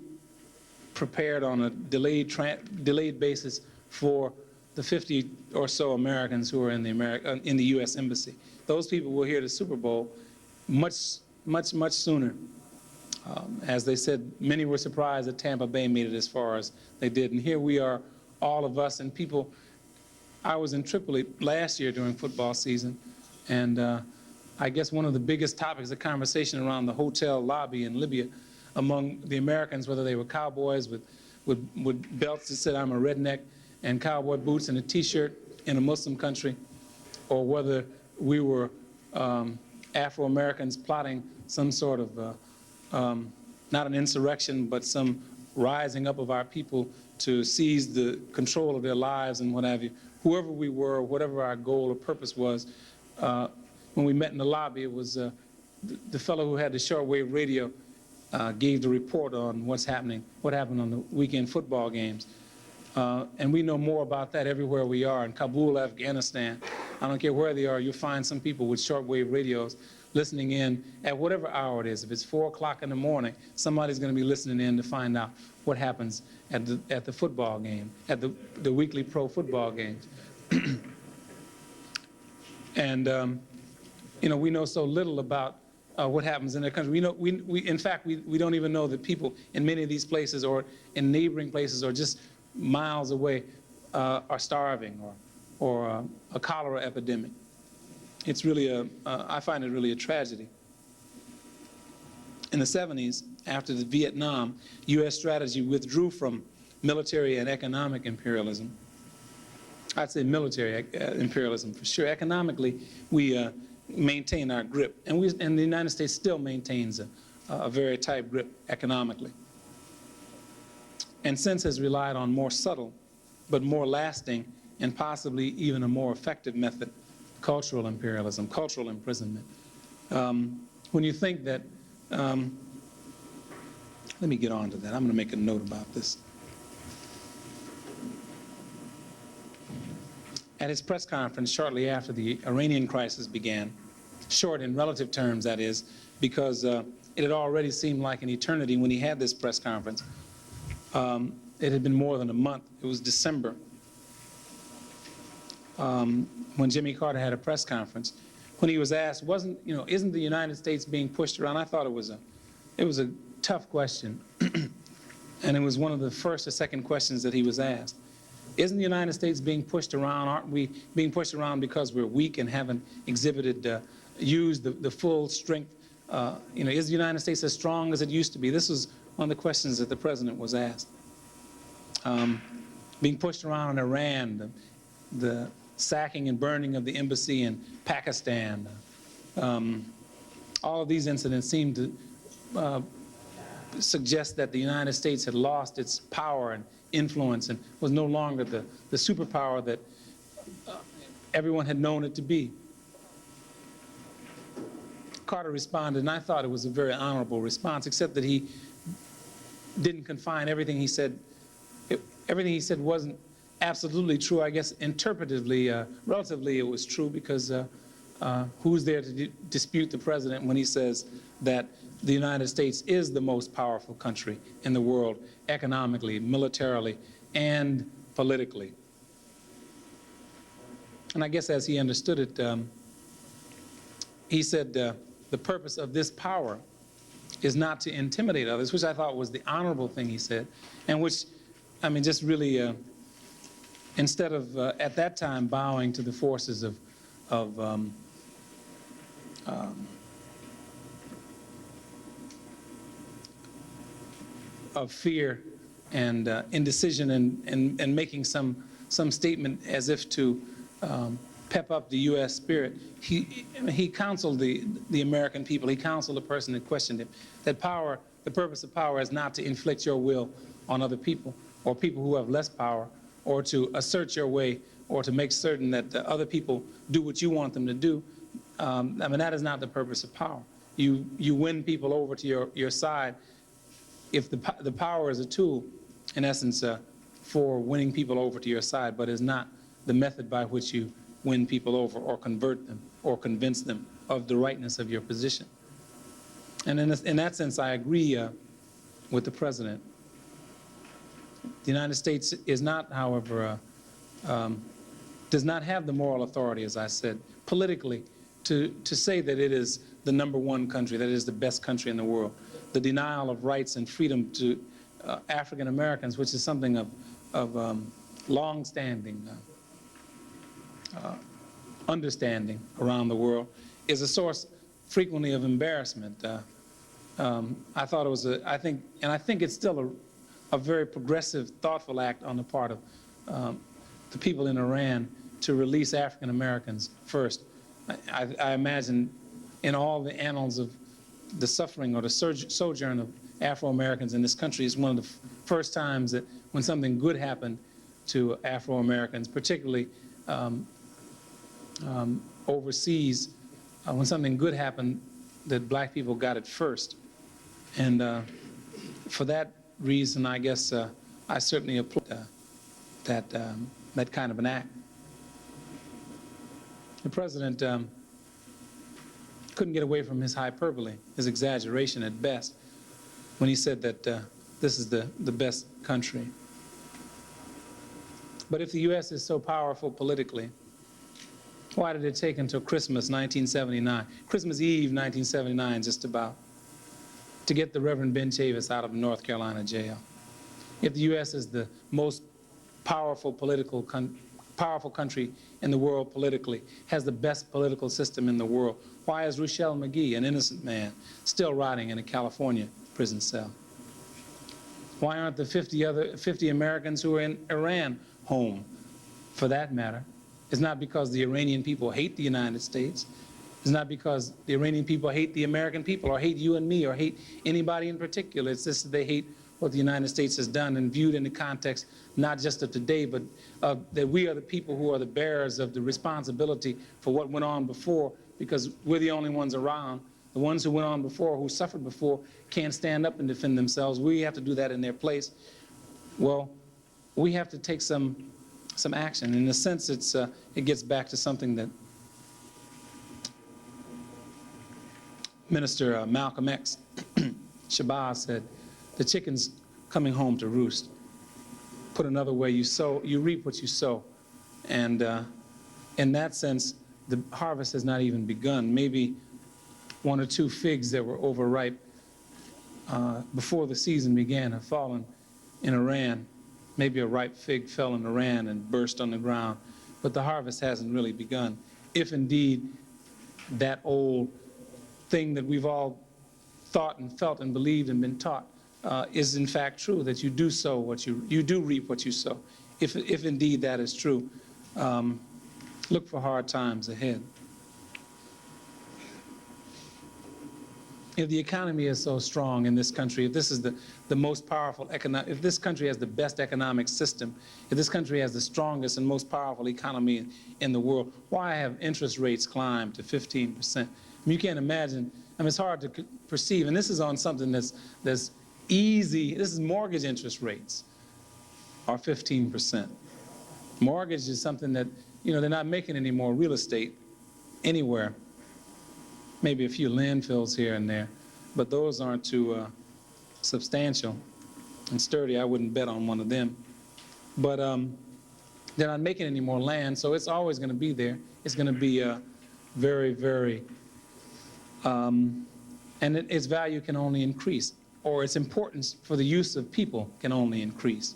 prepared on a delayed basis for the 50 or so Americans who are in the U.S. Embassy. Those people will hear the Super Bowl much sooner. As they said, many were surprised that Tampa Bay made it as far as they did. And here we are, all of us, and people. I was in Tripoli last year during football season, and I guess one of the biggest topics of conversation around the hotel lobby in Libya among the Americans, whether they were cowboys with belts that said "I'm a redneck" and cowboy boots and a T-shirt in a Muslim country, or whether we were Afro-Americans plotting some sort of, not an insurrection, but some rising up of our people to seize the control of their lives and what have you. Whoever we were, whatever our goal or purpose was, when we met in the lobby, it was the fellow who had the shortwave radio gave the report on what happened on the weekend football games. And we know more about that everywhere we are. In Kabul, Afghanistan, I don't care where they are, you'll find some people with shortwave radios listening in at whatever hour it is. If it's 4 o'clock in the morning, somebody's going to be listening in to find out what happens at the football game, at the weekly pro football games. And we know so little about what happens in their country. In fact, we don't even know that people in many of these places or in neighboring places or just miles away are starving or a cholera epidemic. It's really I find it really a tragedy. In the 70s, after the Vietnam, U.S. strategy withdrew from military and economic imperialism. I'd say military imperialism for sure. Economically, we maintain our grip, and the United States still maintains a very tight grip economically. And since has relied on more subtle, but more lasting, and possibly even a more effective method, cultural imperialism, cultural imprisonment. When you think that, let me get on to that. I'm going to make a note about this. At his press conference shortly after the Iranian crisis began, short in relative terms, that is, because it had already seemed like an eternity when he had this press conference. It had been more than a month. It was December when Jimmy Carter had a press conference. When he was asked, isn't the United States being pushed around? I thought it was a tough question, and it was one of the first or second questions that he was asked. Isn't the United States being pushed around? Aren't we being pushed around because we're weak and haven't used the full strength? Is the United States as strong as it used to be? This was one of the questions that the president was asked. Being pushed around in Iran, the sacking and burning of the embassy in Pakistan. All of these incidents seem to suggest that the United States had lost its power and influence and was no longer the superpower that everyone had known it to be. Carter responded, and I thought it was a very honorable response, except that he didn't confine everything he said. Everything he said wasn't absolutely true. I guess interpretively, relatively, it was true, because who's there to dispute the president when he says that the United States is the most powerful country in the world, economically, militarily, and politically? And I guess as he understood it, he said the purpose of this power is not to intimidate others, which I thought was the honorable thing he said, and which, I mean, just really, instead of at that time bowing to the forces of fear and indecision and making some statement as if to pep up the U.S. spirit, he counseled the American people. He counseled the person that questioned him that power, the purpose of power, is not to inflict your will on other people or people who have less power, or to assert your way, or to make certain that the other people do what you want them to do. I mean, that is not the purpose of power. You win people over to your side if the power is a tool, in essence, for winning people over to your side, but is not the method by which you win people over or convert them or convince them of the rightness of your position. And in that sense, I agree with the president. The United States is not, however, does not have the moral authority, as I said, politically, to say that it is the #1 country, that it is the best country in the world. The denial of rights and freedom to African Americans, which is something of long-standing understanding around the world, is a source frequently of embarrassment. I thought it was I think it's still a very progressive, thoughtful act on the part of the people in Iran to release African Americans first. I imagine in all the annals of the suffering or the sojourn of Afro-Americans in this country, is one of the first times that when something good happened to Afro-Americans, particularly overseas, when something good happened, that black people got it first. And for that reason, I guess I certainly applaud that kind of an act. The president couldn't get away from his hyperbole, his exaggeration at best, when he said that this is the best country. But if the U.S. is so powerful politically, why did it take until Christmas 1979, Christmas Eve 1979 just about, to get the Reverend Ben Chavis out of North Carolina jail? If the U.S. is the most powerful powerful country in the world politically, has the best political system in the world, why is Ruchell McGee, an innocent man, still rotting in a California prison cell? Why aren't the 50 Americans who are in Iran home, for that matter? It's not because the Iranian people hate the United States. It's not because the Iranian people hate the American people or hate you and me or hate anybody in particular. It's just that they hate what the United States has done, and viewed in the context not just of today, but that we are the people who are the bearers of the responsibility for what went on before, because we're the only ones around. The ones who went on before, who suffered before, can't stand up and defend themselves. We have to do that in their place. Well, we have to take some action. In a sense, it gets back to something that Minister Malcolm X Shabazz said: the chicken's coming home to roost. Put another way, you reap what you sow. And in that sense, the harvest has not even begun. Maybe 1 or 2 figs that were overripe before the season began have fallen in Iran. Maybe a ripe fig fell in Iran and burst on the ground, but the harvest hasn't really begun. If indeed that old thing that we've all thought and felt and believed and been taught is in fact true, that you do sow what you do reap what you sow. If indeed that is true, look for hard times ahead. if the economy is so strong in this country, if this is the most powerful economic, if this country has the best economic system, if this country has the strongest and most powerful economy in the world, why have interest rates climbed to 15%? I mean, you can't imagine. I mean, it's hard to perceive, and this is on something that's easy. This is mortgage interest rates are 15%. Mortgage is something that, you know, they're not making any more real estate anywhere. Maybe a few landfills here and there, but those aren't too substantial and sturdy. I wouldn't bet on one of them. But they're not making any more land, so it's always going to be there. It's going to be very, very, and its value can only increase, or its importance for the use of people can only increase.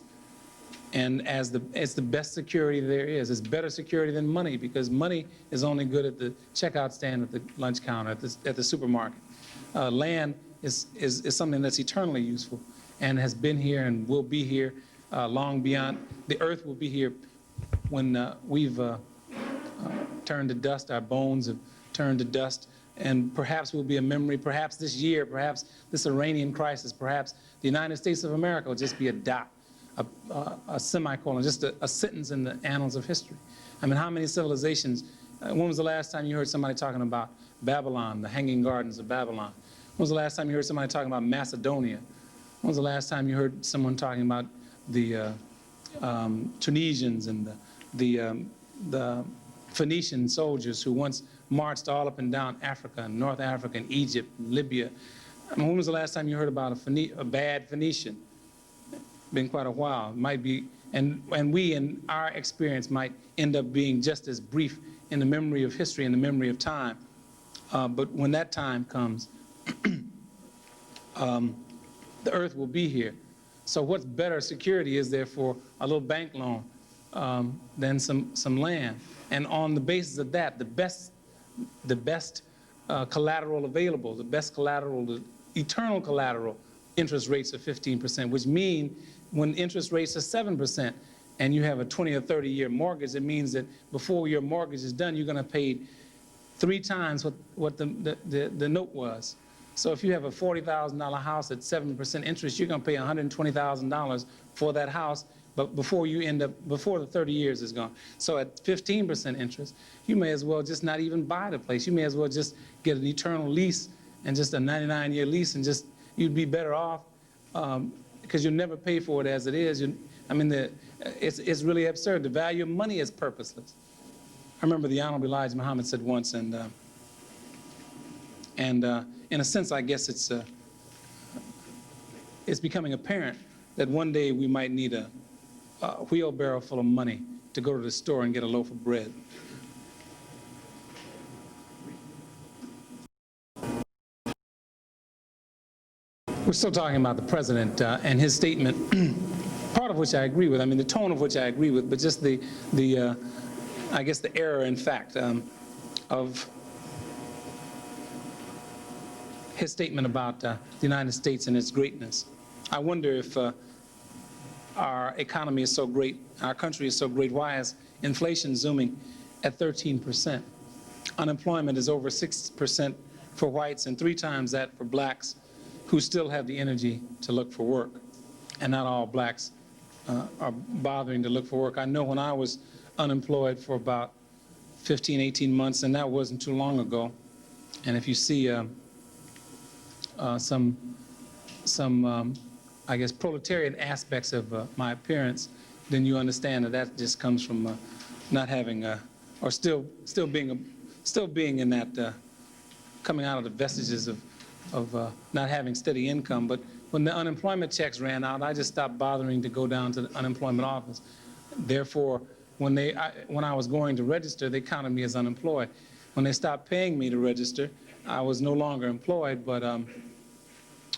And it's the best security there is. It's better security than money, because money is only good at the checkout stand, at the lunch counter, at the supermarket. Land is something that's eternally useful and has been here and will be here long beyond. The earth will be here when we've turned to dust. Our bones have turned to dust, and perhaps we'll be a memory. Perhaps this year, perhaps this Iranian crisis, perhaps the United States of America will just be a dot, a semicolon, just a sentence in the annals of history. I mean, how many civilizations, when was the last time you heard somebody talking about Babylon, the Hanging Gardens of Babylon? When was the last time you heard somebody talking about Macedonia? When was the last time you heard someone talking about the Tunisians and the Phoenician soldiers who once marched all up and down Africa and North Africa and Egypt and Libya? I mean, when was the last time you heard about a bad Phoenician? Been quite a while. It might be, and we in our experience might end up being just as brief in the memory of history, in the memory of time. But when that time comes, the earth will be here. So what's better security is there for a little bank loan than some land? And on the basis of that, the best collateral available, the best collateral, the eternal collateral, interest rates of 15%, which mean when interest rates are 7% and you have a 20 or 30 year mortgage, it means that before your mortgage is done, you're going to pay 3 times what the note was. So if you have a $40,000 house at 7% interest, you're going to pay $120,000 for that house, but before the 30 years is gone. So at 15% interest, you may as well just not even buy the place. You may as well just get an eternal lease and just a 99-year lease, and just you'd be better off because you'll never pay for it as it is. I mean, it's really absurd. The value of money is purposeless. I remember the Honorable Elijah Muhammad said once, and in a sense, I guess it's becoming apparent that one day we might need a wheelbarrow full of money to go to the store and get a loaf of bread. We're still talking about the president and his statement, part of which I agree with. I mean, the tone of which I agree with, but just I guess the error in fact of his statement about the United States and its greatness. I wonder if our economy is so great, our country is so great, why is inflation zooming at 13%? Unemployment is over 6% for whites and 3 times that for blacks, who still have the energy to look for work. And not all blacks are bothering to look for work. I know when I was unemployed for about 15, 18 months, and that wasn't too long ago, and if you see some I guess, proletarian aspects of my appearance, then you understand that just comes from not having, or still being in that, coming out of the vestiges of not having steady income. But when the unemployment checks ran out, I just stopped bothering to go down to the unemployment office. Therefore, when I was going to register, they counted me as unemployed. When they stopped paying me to register, I was no longer employed, but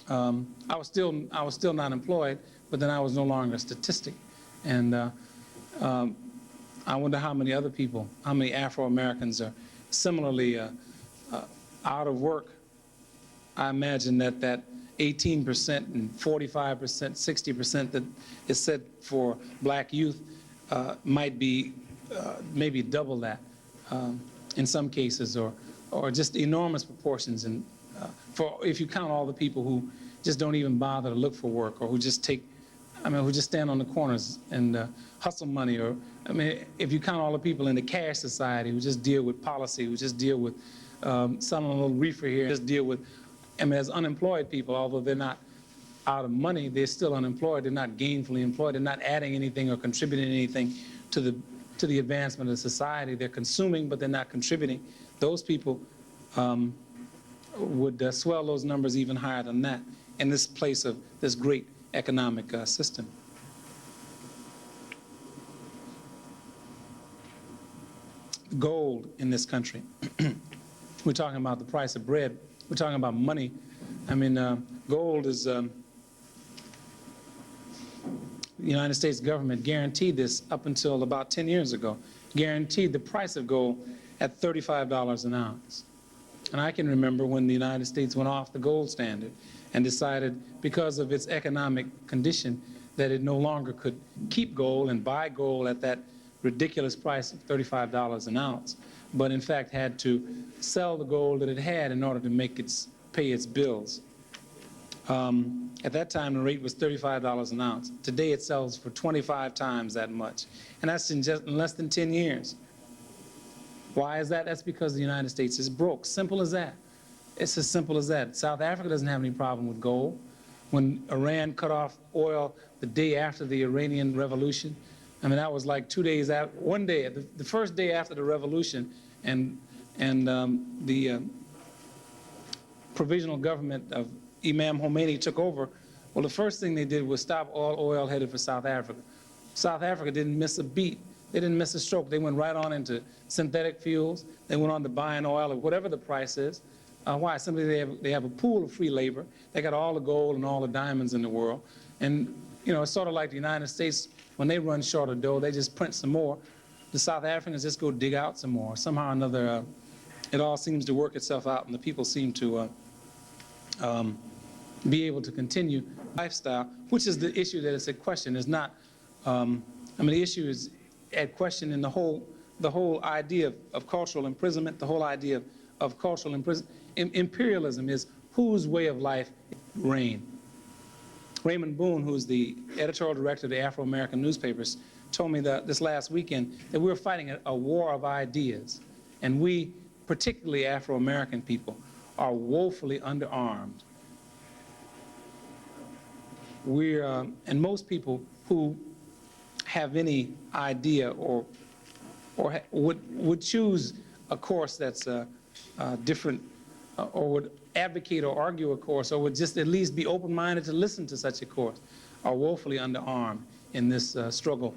I was still not employed, but then I was no longer a statistic. And I wonder how many other people, how many Afro-Americans are similarly out of work. I imagine that 18% and 45%, 60% that is set for black youth might be maybe double that in some cases, or just enormous proportions in if you count all the people who just don't even bother to look for work, or who just who just stand on the corners and hustle money, or, if you count all the people in the cash society who just deal with policy, who just deal with selling a little reefer here, just deal with, as unemployed people, although they're not out of money, they're still unemployed, they're not gainfully employed, they're not adding anything or contributing anything to the advancement of society. They're consuming, but they're not contributing. Those people would swell those numbers even higher than that in this place of this great economic system. Gold in this country. We're talking about the price of bread. We're talking about money. Gold is, the United States government guaranteed this up until about 10 years ago, guaranteed the price of gold at $35 an ounce. And I can remember when the United States went off the gold standard and decided, because of its economic condition, that it no longer could keep gold and buy gold at that ridiculous price of $35 an ounce, but in fact had to sell the gold that it had in order to pay its bills. At that time, the rate was $35 an ounce. Today, it sells for 25 times that much, and that's in less than 10 years. Why is that? That's because the United States is broke. Simple as that. It's as simple as that. South Africa doesn't have any problem with gold. When Iran cut off oil the day after the Iranian revolution, that was like 2 days after, one day, the first day after the revolution, and the provisional government of Imam Khomeini took over. Well, the first thing they did was stop all oil headed for South Africa. South Africa didn't miss a beat. They didn't miss a stroke. They went right on into synthetic fuels. They went on to buying oil at whatever the price is. Why? Simply they have a pool of free labor. They got all the gold and all the diamonds in the world. And, it's sort of like the United States, when they run short of dough, they just print some more. The South Africans just go dig out some more. Somehow or another, it all seems to work itself out, and the people seem to be able to continue lifestyle, which is the issue that is at question. Is not, the issue is at question in the whole idea of cultural imprisonment, the whole idea of cultural imprisonment. Imperialism is whose way of life reign. Raymond Boone, who's the editorial director of the Afro-American newspapers, told me that this last weekend that we were fighting a war of ideas, and we, particularly Afro-American people, are woefully underarmed. And most people who have any idea or would choose a course that's different, or would advocate or argue a course, or would just at least be open-minded to listen to such a course, are woefully underarmed in this struggle,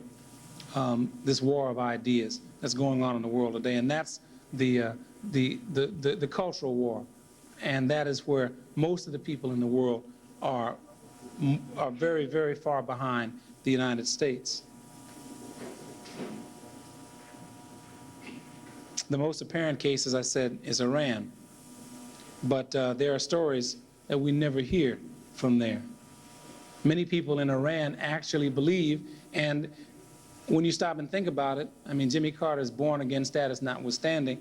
this war of ideas that's going on in the world today. And that's the cultural war, and that is where most of the people in the world are very, very far behind the United States. The most apparent case, as I said, is Iran. But there are stories that we never hear from there. Many people in Iran actually believe, and when you stop and think about it, Jimmy Carter's born-again status notwithstanding,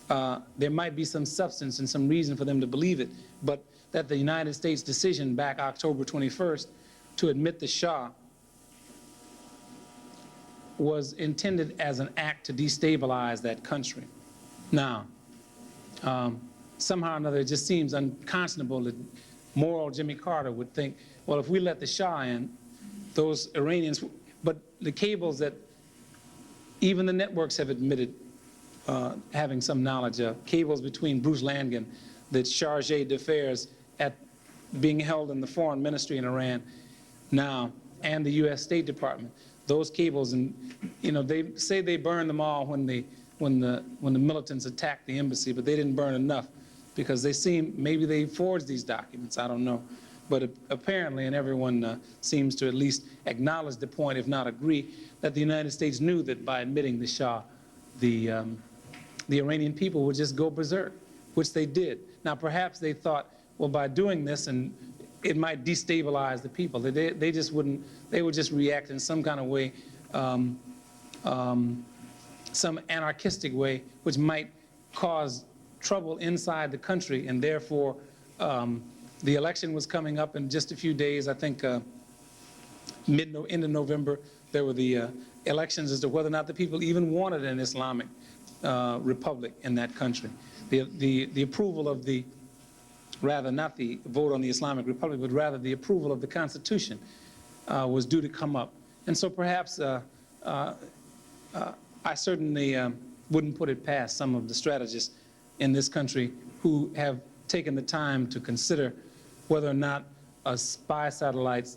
there might be some substance and some reason for them to believe it, but that the United States decision back October 21st to admit the Shah was intended as an act to destabilize that country. Now, somehow or another, it just seems unconscionable that moral Jimmy Carter would think, well, if we let the Shah in, those Iranians, but the cables that even the networks have admitted having some knowledge of, cables between Bruce Langan, the charge d'affaires being held in the foreign ministry in Iran now, and the U.S. State Department, those cables, and they say they burned them all when the militants attacked the embassy, but they didn't burn enough, because maybe they forged these documents, I don't know. But apparently, and everyone seems to at least acknowledge the point, if not agree, that the United States knew that by admitting the Shah, the Iranian people would just go berserk, which they did. Now, perhaps they thought, well, by doing this, and it might destabilize the people. They would just react in some kind of way, some anarchistic way, which might cause trouble inside the country, and therefore The election was coming up in just a few days. I think end of November, there were the elections as to whether or not the people even wanted an Islamic republic in that country. The approval of the, rather not the vote on the Islamic Republic, but rather the approval of the Constitution was due to come up. And so perhaps I certainly wouldn't put it past some of the strategists in this country who have taken the time to consider whether or not a spy satellite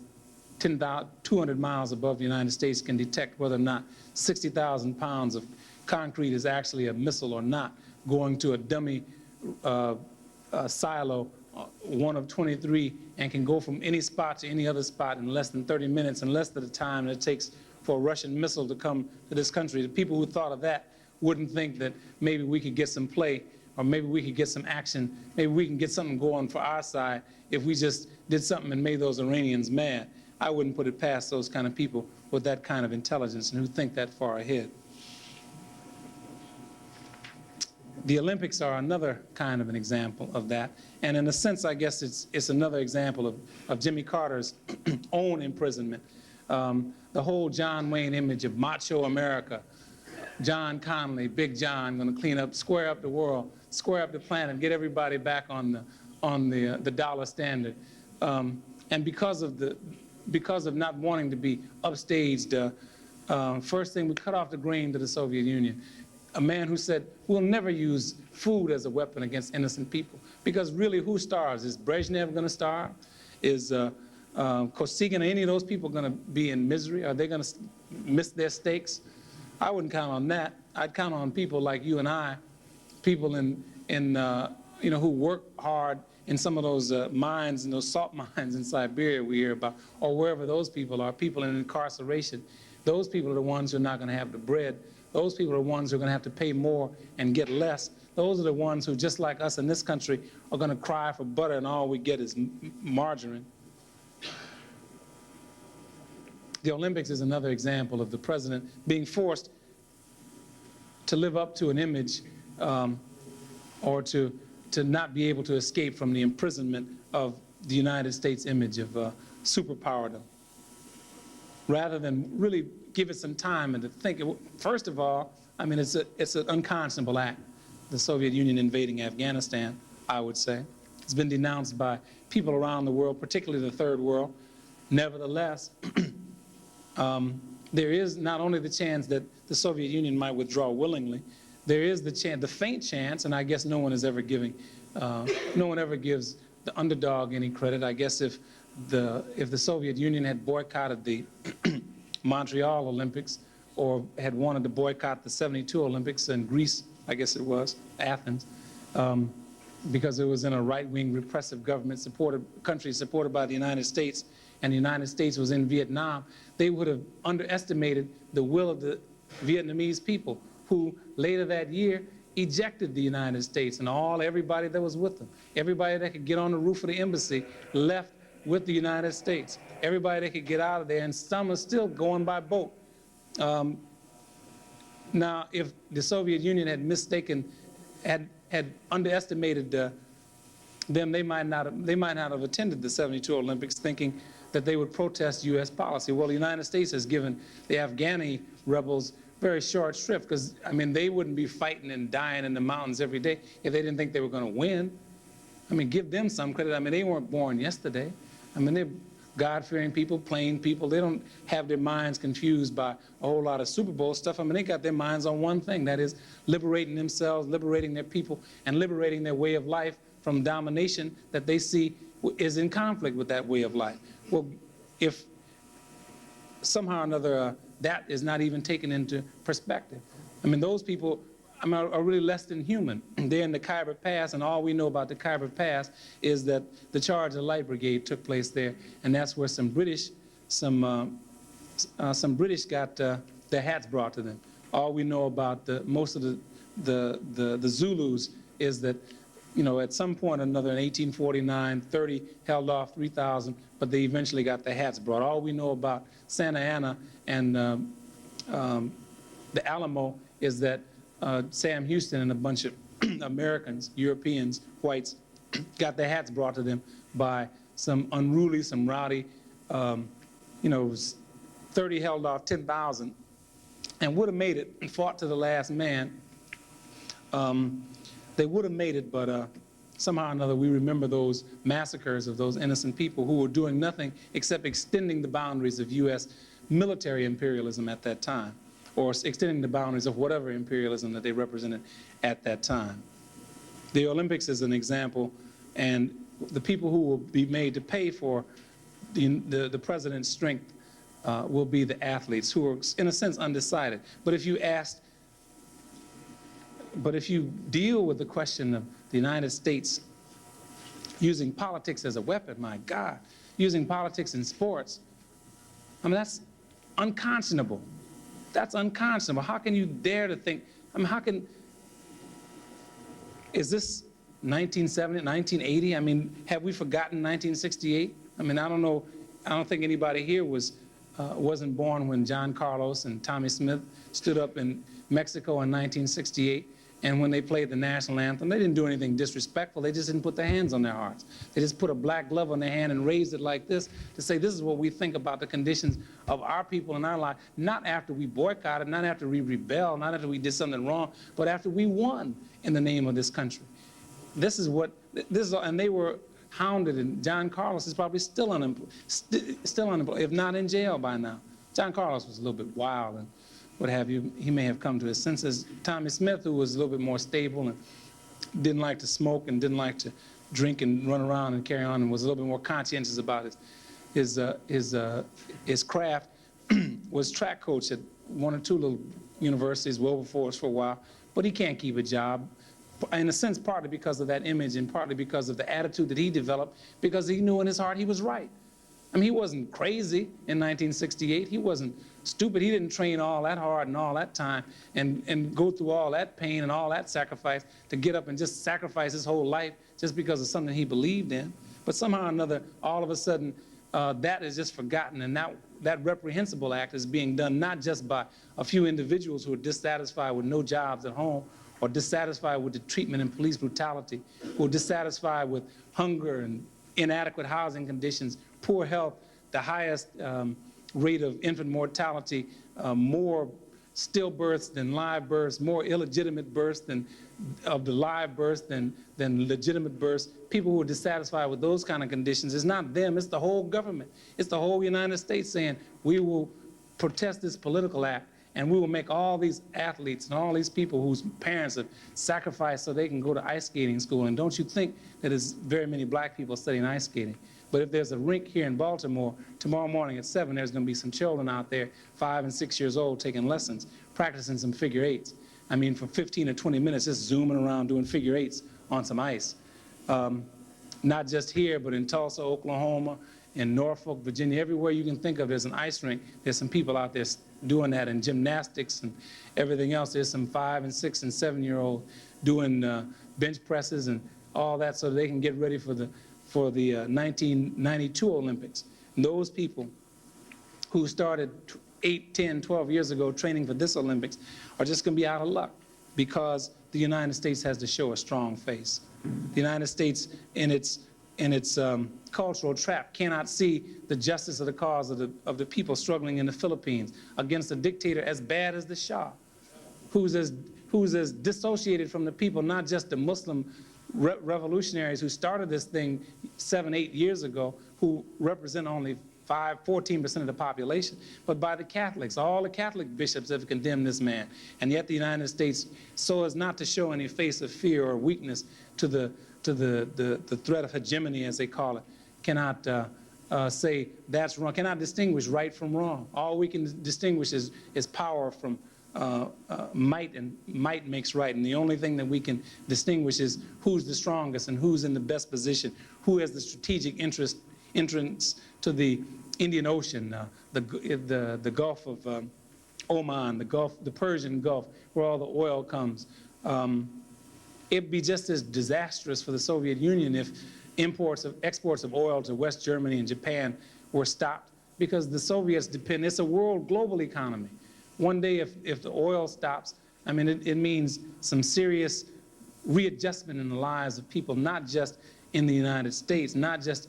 200 miles above the United States can detect whether or not 60,000 pounds of concrete is actually a missile or not, going to a dummy silo, one of 23, and can go from any spot to any other spot in less than 30 minutes, and less than the time that it takes for a Russian missile to come to this country. The people who thought of that wouldn't think that maybe we could get some play, or maybe we could get some action, maybe we can get something going for our side if we just did something and made those Iranians mad. I wouldn't put it past those kind of people with that kind of intelligence and who think that far ahead. The Olympics are another kind of an example of that. And in a sense, I guess it's another example of Jimmy Carter's own imprisonment. The whole John Wayne image of macho America, John Connolly, Big John, going to clean up, square up the world, square up the planet, get everybody back on the dollar standard. And because of not wanting to be upstaged, first thing, we cut off the grain to the Soviet Union. A man who said, we'll never use food as a weapon against innocent people. Because really, who starves? Is Brezhnev going to starve? Is Kosygin or any of those people going to be in misery? Are they going to miss their steaks? I wouldn't count on that. I'd count on people like you and I, people who work hard in some of those mines and those salt mines in Siberia we hear about, or wherever those people are, people in incarceration. Those people are the ones who are not going to have the bread. Those people are the ones who are going to have to pay more and get less. Those are the ones who, just like us in this country, are going to cry for butter and all we get is margarine. The Olympics is another example of the president being forced to live up to an image or to not be able to escape from the imprisonment of the United States image of superpowerdom. Rather than really give it some time and to think, first of all, I mean, it's an unconscionable act, the Soviet Union invading Afghanistan, I would say. It's been denounced by people around the world, particularly the third world. Nevertheless, there is not only the chance that the Soviet Union might withdraw willingly, there is the chance, the faint chance, and I guess no one is ever giving, no one ever gives the underdog any credit. I guess if the Soviet Union had boycotted the Montreal Olympics, or had wanted to boycott the '72 Olympics in Greece, I guess it was, Athens, because it was in a right-wing repressive government country supported by the United States, and the United States was in Vietnam, they would have underestimated the will of the Vietnamese people, who later that year ejected the United States and everybody that was with them. Everybody that could get on the roof of the embassy left with the United States. Everybody that could get out of there, and some are still going by boat. Now, if the Soviet Union had had underestimated them, they might not have attended the '72 Olympics thinking that they would protest U.S. policy. Well, the United States has given the Afghani rebels very short shrift, because, I mean, they wouldn't be fighting and dying in the mountains every day if they didn't think they were going to win. I mean, give them some credit. I mean, they weren't born yesterday. I mean, they're God-fearing people, plain people. They don't have their minds confused by a whole lot of Super Bowl stuff. I mean, they got their minds on one thing, that is liberating themselves, liberating their people, and liberating their way of life from domination that they see is in conflict with that way of life. Well, if somehow or another that is not even taken into perspective. I mean, those people are really less than human. They're in the Khyber Pass, and all we know about the Khyber Pass is that the charge of Light Brigade took place there, and that's where some British got their hats brought to them. All we know about most of the Zulus is that, you know, at some point or another in 1849, 30 held off 3,000, but they eventually got their hats brought. All we know about Santa Anna and the Alamo is that Sam Houston and a bunch of Americans, Europeans, whites, got their hats brought to them by some unruly, some rowdy, you know, 30 held off 10,000, and would have made it and fought to the last man. They would have made it, but somehow or another we remember those massacres of those innocent people who were doing nothing except extending the boundaries of U.S. military imperialism at that time, or extending the boundaries of whatever imperialism that they represented at that time. The Olympics is an example, and the people who will be made to pay for the president's strength will be the athletes, who are, in a sense, undecided. But if you deal with the question of the United States using politics as a weapon, my God, using politics in sports, I mean, that's unconscionable. That's unconscionable. How can you dare to think, I mean, is this 1970, 1980? I mean, have we forgotten 1968? I mean, I don't know, I don't think anybody here wasn't born when John Carlos and Tommy Smith stood up in Mexico in 1968, and when they played the national anthem, they didn't do anything disrespectful. They just didn't put their hands on their hearts. They just put a black glove on their hand and raised it like this to say, this is what we think about the conditions of our people in our life, not after we boycotted, not after we rebelled, not after we did something wrong, but after we won in the name of this country. This is what, and they were hounded, and John Carlos is probably still unemployed, if not in jail by now. John Carlos was a little bit wild and what have you. He may have come to his senses. Tommy Smith, who was a little bit more stable and didn't like to smoke and didn't like to drink and run around and carry on, and was a little bit more conscientious about his craft, was track coach at one or two little universities, Wilberforce for a while, but he can't keep a job. In a sense, partly because of that image and partly because of the attitude that he developed, because he knew in his heart he was right. I mean, he wasn't crazy in 1968. He wasn't stupid. He didn't train all that hard and all that time and go through all that pain and all that sacrifice to get up and just sacrifice his whole life just because of something he believed in. But somehow or another, all of a sudden, that is just forgotten, and that reprehensible act is being done not just by a few individuals who are dissatisfied with no jobs at home, or dissatisfied with the treatment and police brutality, who are dissatisfied with hunger and inadequate housing conditions, poor health, the highest rate of infant mortality, more stillbirths than live births, more illegitimate births than of the live births than legitimate births. People who are dissatisfied with those kind of conditions, it's not them, it's the whole government. It's the whole United States saying, we will protest this political act, and we will make all these athletes and all these people whose parents have sacrificed so they can go to ice skating school. And don't you think that there's very many black people studying ice skating? But if there's a rink here in Baltimore, tomorrow morning at 7, there's going to be some children out there, 5 and 6 years old, taking lessons, practicing some figure eights. I mean, for 15 or 20 minutes, just zooming around doing figure eights on some ice. Not just here, but in Tulsa, Oklahoma, in Norfolk, Virginia, everywhere you can think of, there's an ice rink. There's some people out there doing that, and gymnastics and everything else. There's some 5 and 6 and 7-year-olds doing bench presses and all that so they can get ready for the 1992 Olympics. And those people who started 8, 10, 12 years ago training for this Olympics are just going to be out of luck, because the United States has to show a strong face. The United States, in its cultural trap, cannot see the justice of the cause of the people struggling in the Philippines against a dictator as bad as the Shah, who's as dissociated from the people, not just the Muslim revolutionaries who started this thing 7, 8 years ago, who represent only 14% of the population, but by the Catholics. All the Catholic bishops have condemned this man, and yet the United States, so as not to show any face of fear or weakness to the threat of hegemony, as they call it, cannot say that's wrong, cannot distinguish right from wrong. All we can distinguish is power from might, and might makes right. And the only thing that we can distinguish is who's the strongest and who's in the best position, who has the strategic entrance to the Indian Ocean, the Gulf of Oman, the Persian Gulf, where all the oil comes. It'd be just as disastrous for the Soviet Union if exports of oil to West Germany and Japan were stopped, because the Soviets depend, it's a world global economy. One day if the oil stops, I mean, it means some serious readjustment in the lives of people, not just in the United States, not just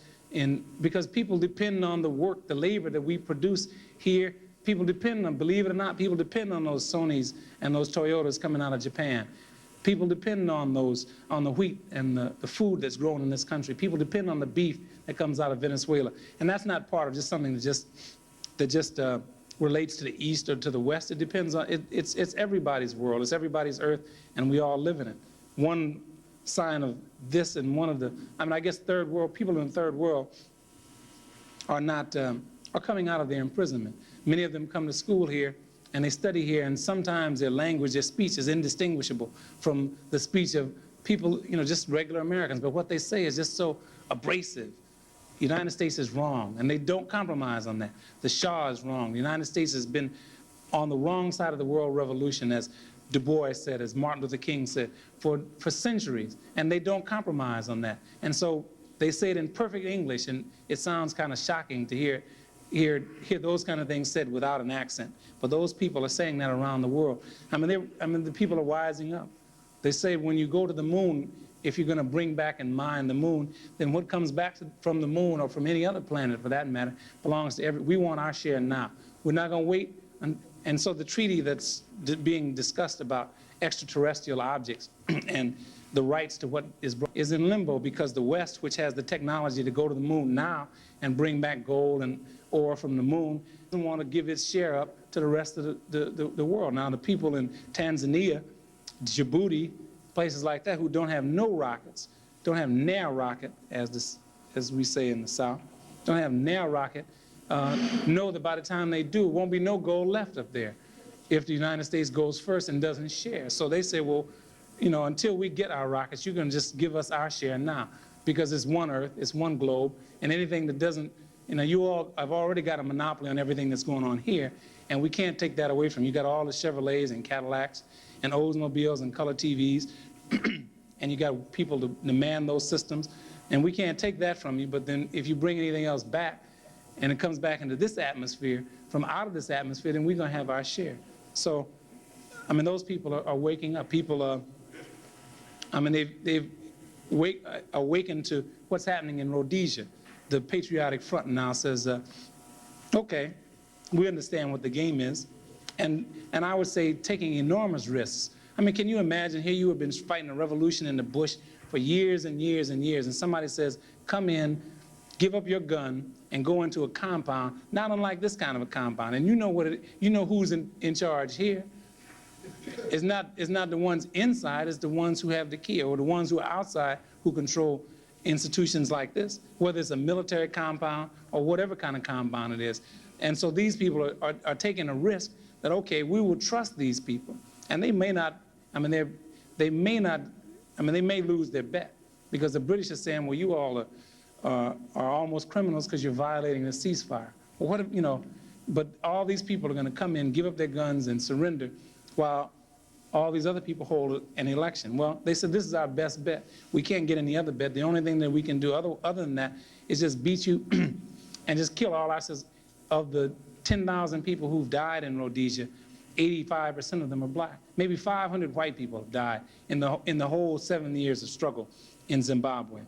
because people depend on the work, the labor that we produce here. People depend on, believe it or not, people depend on those Sonys and those Toyotas coming out of Japan. People depend on the wheat and the food that's grown in this country. People depend on the beef that comes out of Venezuela. And that's not part of just something that just relates to the East or to the West. It depends on, it's everybody's world, it's everybody's earth, and we all live in it. One sign of this and one of the, I guess third world, people in the third world are not, are coming out of their imprisonment. Many of them come to school here and they study here, and sometimes their language, their speech is indistinguishable from the speech of people, just regular Americans. But what they say is just so abrasive. The United States is wrong, and they don't compromise on that. The Shah is wrong. The United States has been on the wrong side of the world revolution, as Du Bois said, as Martin Luther King said, for centuries, and they don't compromise on that. And so they say it in perfect English, and it sounds kind of shocking to hear those kind of things said without an accent. But those people are saying that around the world. The people are wising up. They say when you go to the moon, if you're going to bring back and mine the moon, then what comes back from the moon or from any other planet, for that matter, belongs to we want our share now. We're not going to wait. And so the treaty that's being discussed about extraterrestrial objects and the rights to what is in limbo, because the West, which has the technology to go to the moon now and bring back gold and ore from the moon, doesn't want to give its share up to the rest of the world. Now, the people in Tanzania, Djibouti, places like that who don't have no rockets, don't have near rocket, as we say in the South, don't have near rocket, know that by the time they do, won't be no gold left up there if the United States goes first and doesn't share. So they say, well, until we get our rockets, you're going to just give us our share now, because it's one Earth, it's one globe, and anything that doesn't, you all have already got a monopoly on everything that's going on here, and we can't take that away from you. You got all the Chevrolets and Cadillacs and Oldsmobiles and color TVs, and you got people to man those systems, and we can't take that from you. But then if you bring anything else back, and it comes back into this atmosphere, from out of this atmosphere, then we're going to have our share. So, those people are waking up. People are, they've awakened to what's happening in Rhodesia. The Patriotic Front now says, okay, we understand what the game is, and I would say taking enormous risks. Can you imagine, here you have been fighting a revolution in the bush for years and years and years, and somebody says, come in, give up your gun, and go into a compound, not unlike this kind of a compound, and you know who's in charge here. It's not the ones inside, it's the ones who have the key, or the ones who are outside who control institutions like this, whether it's a military compound or whatever kind of compound it is. And so these people are taking a risk that, okay, we will trust these people, and they may not, they may lose their bet, because the British are saying, well, you all are almost criminals because you're violating the ceasefire. Well, what if, but all these people are going to come in, give up their guns and surrender, while all these other people hold an election. Well, they said, this is our best bet. We can't get any other bet. The only thing that we can do other than that is just beat you and just kill all our, of the 10,000 people who've died in Rhodesia, 85% of them are black. Maybe 500 white people have died in the whole 7 years of struggle in Zimbabwe.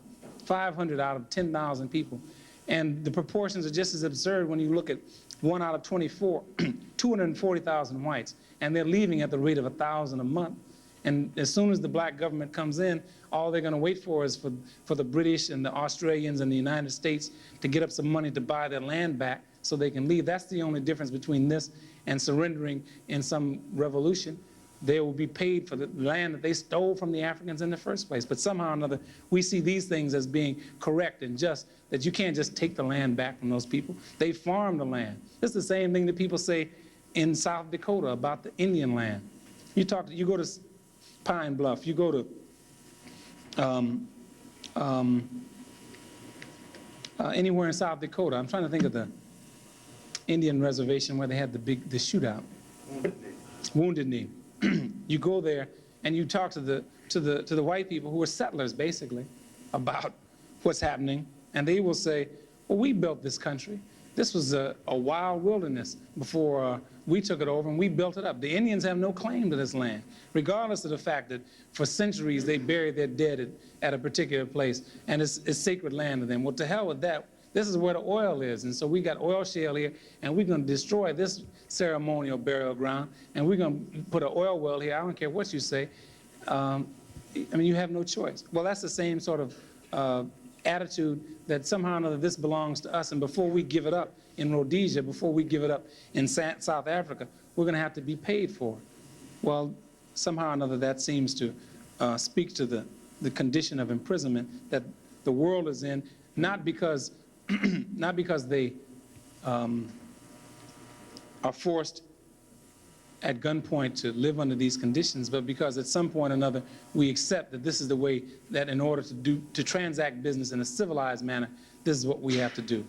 500 out of 10,000 people. And the proportions are just as absurd when you look at 1 out of 24, 240,000 whites, and they're leaving at the rate of 1,000 a month. And as soon as the black government comes in, all they're going to wait for is for the British and the Australians and the United States to get up some money to buy their land back so they can leave. That's the only difference between this and surrendering in some revolution. They will be paid for the land that they stole from the Africans in the first place. But somehow or another, we see these things as being correct and just, that you can't just take the land back from those people. They farm the land. It's the same thing that people say in South Dakota about the Indian land. You go to Pine Bluff, you go to anywhere in South Dakota. I'm trying to think of the Indian reservation where they had the shootout. Wounded Knee. You go there and you talk to the white people who are settlers, basically, about what's happening, and they will say, well, we built this country. This was a wild wilderness before we took it over and we built it up. The Indians have no claim to this land, regardless of the fact that for centuries they buried their dead at a particular place, and it's sacred land to them. Well, to hell with that. This is where the oil is, and so we got oil shale here, and we're going to destroy this ceremonial burial ground, and we're going to put an oil well here. I don't care what you say. I mean, you have no choice. Well, that's the same sort of attitude that somehow or another this belongs to us, and before we give it up in Rhodesia, before we give it up in South Africa, we're going to have to be paid for it. Well, somehow or another that seems to speak to the condition of imprisonment that the world is in, not because they are forced at gunpoint to live under these conditions, but because at some point or another we accept that this is the way that in order to transact business in a civilized manner, this is what we have to do.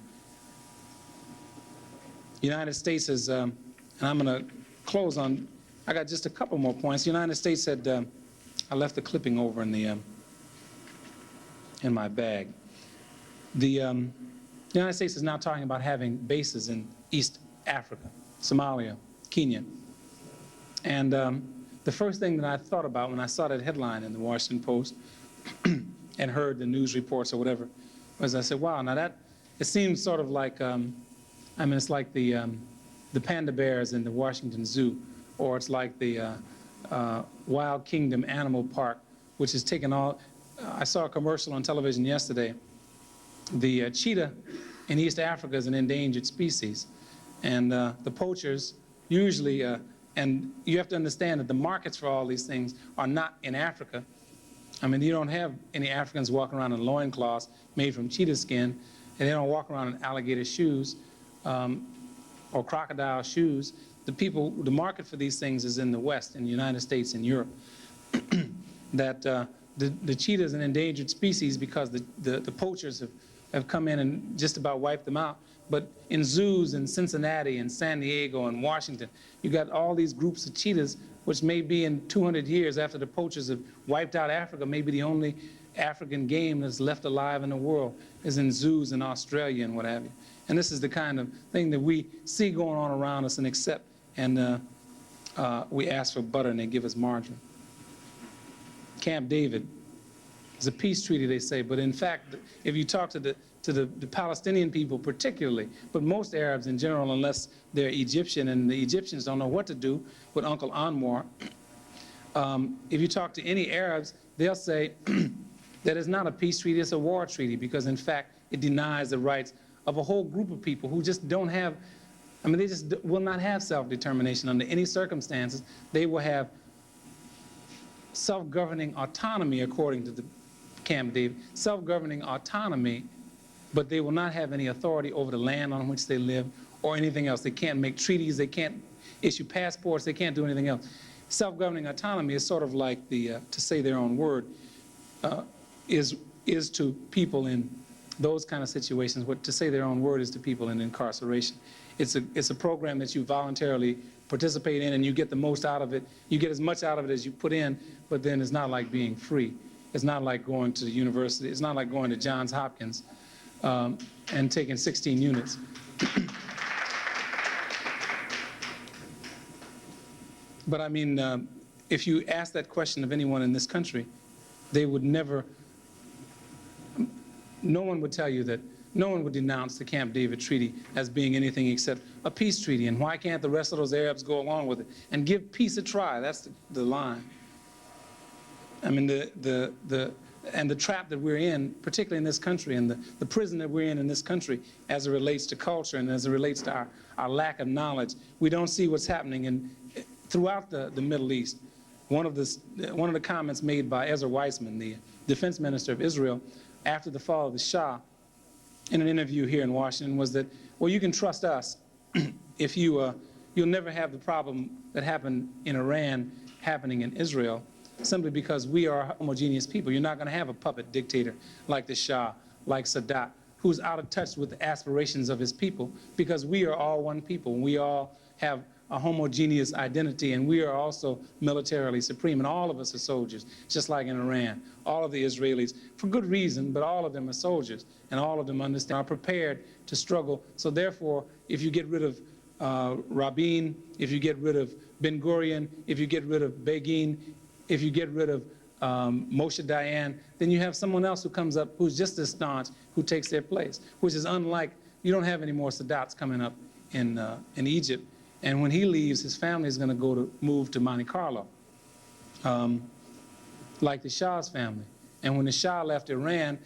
The United States is, and I'm going to close on, I got just a couple more points. The United States had, I left the clipping over in my bag. The United States is now talking about having bases in East Africa, Somalia, Kenya. And the first thing that I thought about when I saw that headline in the Washington Post and heard the news reports or whatever was I said, wow, now that, it seems sort of like, I mean, it's like the panda bears in the Washington Zoo, or it's like the Wild Kingdom Animal Park, which has taken all, I saw a commercial on television yesterday. The cheetah in East Africa is an endangered species, and the poachers usually, and you have to understand that the markets for all these things are not in Africa. I mean, you don't have any Africans walking around in loincloths made from cheetah skin, and they don't walk around in alligator shoes or crocodile shoes. The market for these things is in the West, in the United States and Europe. That the cheetah is an endangered species because the poachers have come in and just about wiped them out. But in zoos in Cincinnati and San Diego and Washington, you got all these groups of cheetahs, which may be in 200 years after the poachers have wiped out Africa, maybe the only African game that's left alive in the world is in zoos in Australia and what have you. And this is the kind of thing that we see going on around us and accept, and we ask for butter and they give us margarine. Camp David is a peace treaty, they say, but in fact, if you talk to the Palestinian people particularly, but most Arabs in general, unless they're Egyptian, and the Egyptians don't know what to do with Uncle Anwar, if you talk to any Arabs, they'll say that it's not a peace treaty, it's a war treaty, because in fact, it denies the rights of a whole group of people who just don't have, I mean, they just will not have self-determination under any circumstances. They will have self-governing autonomy, according to the Camp David, self-governing autonomy, but they will not have any authority over the land on which they live or anything else. They can't make treaties, they can't issue passports, they can't do anything else. Self-governing autonomy is sort of like the, to say their own word, is to people in those kind of situations, what to say their own word is to people in incarceration. It's a program that you voluntarily participate in and you get the most out of it. You get as much out of it as you put in, but then it's not like being free. It's not like going to the university. It's not like going to Johns Hopkins and taking 16 units. But I mean, if you ask that question of anyone in this country, they would never, no one would tell you that, no one would denounce the Camp David Treaty as being anything except a peace treaty. And why can't the rest of those Arabs go along with it and give peace a try? That's the line. I mean, and the trap that we're in, particularly in this country, and the prison that we're in this country, as it relates to culture and as it relates to our lack of knowledge, we don't see what's happening throughout the Middle East. One of the comments made by Ezra Weizman, the defense minister of Israel, after the fall of the Shah, in an interview here in Washington, was that, well, you can trust us if you'll never have the problem that happened in Iran happening in Israel, simply because we are homogeneous people. You're not going to have a puppet dictator like the Shah, like Sadat, who's out of touch with the aspirations of his people, because we are all one people. We all have a homogeneous identity, and we are also militarily supreme, and all of us are soldiers, just like in Iran. All of the Israelis, for good reason, but all of them are soldiers, and all of them understand, are prepared to struggle. So therefore, if you get rid of Rabin, if you get rid of Ben Gurion, if you get rid of Begin, if you get rid of Moshe Dayan, then you have someone else who comes up who's just as staunch, who takes their place, which is unlike, you don't have any more Sadats coming up in Egypt. And when he leaves, his family is going to move to Monte Carlo, like the Shah's family. And when the Shah left Iran,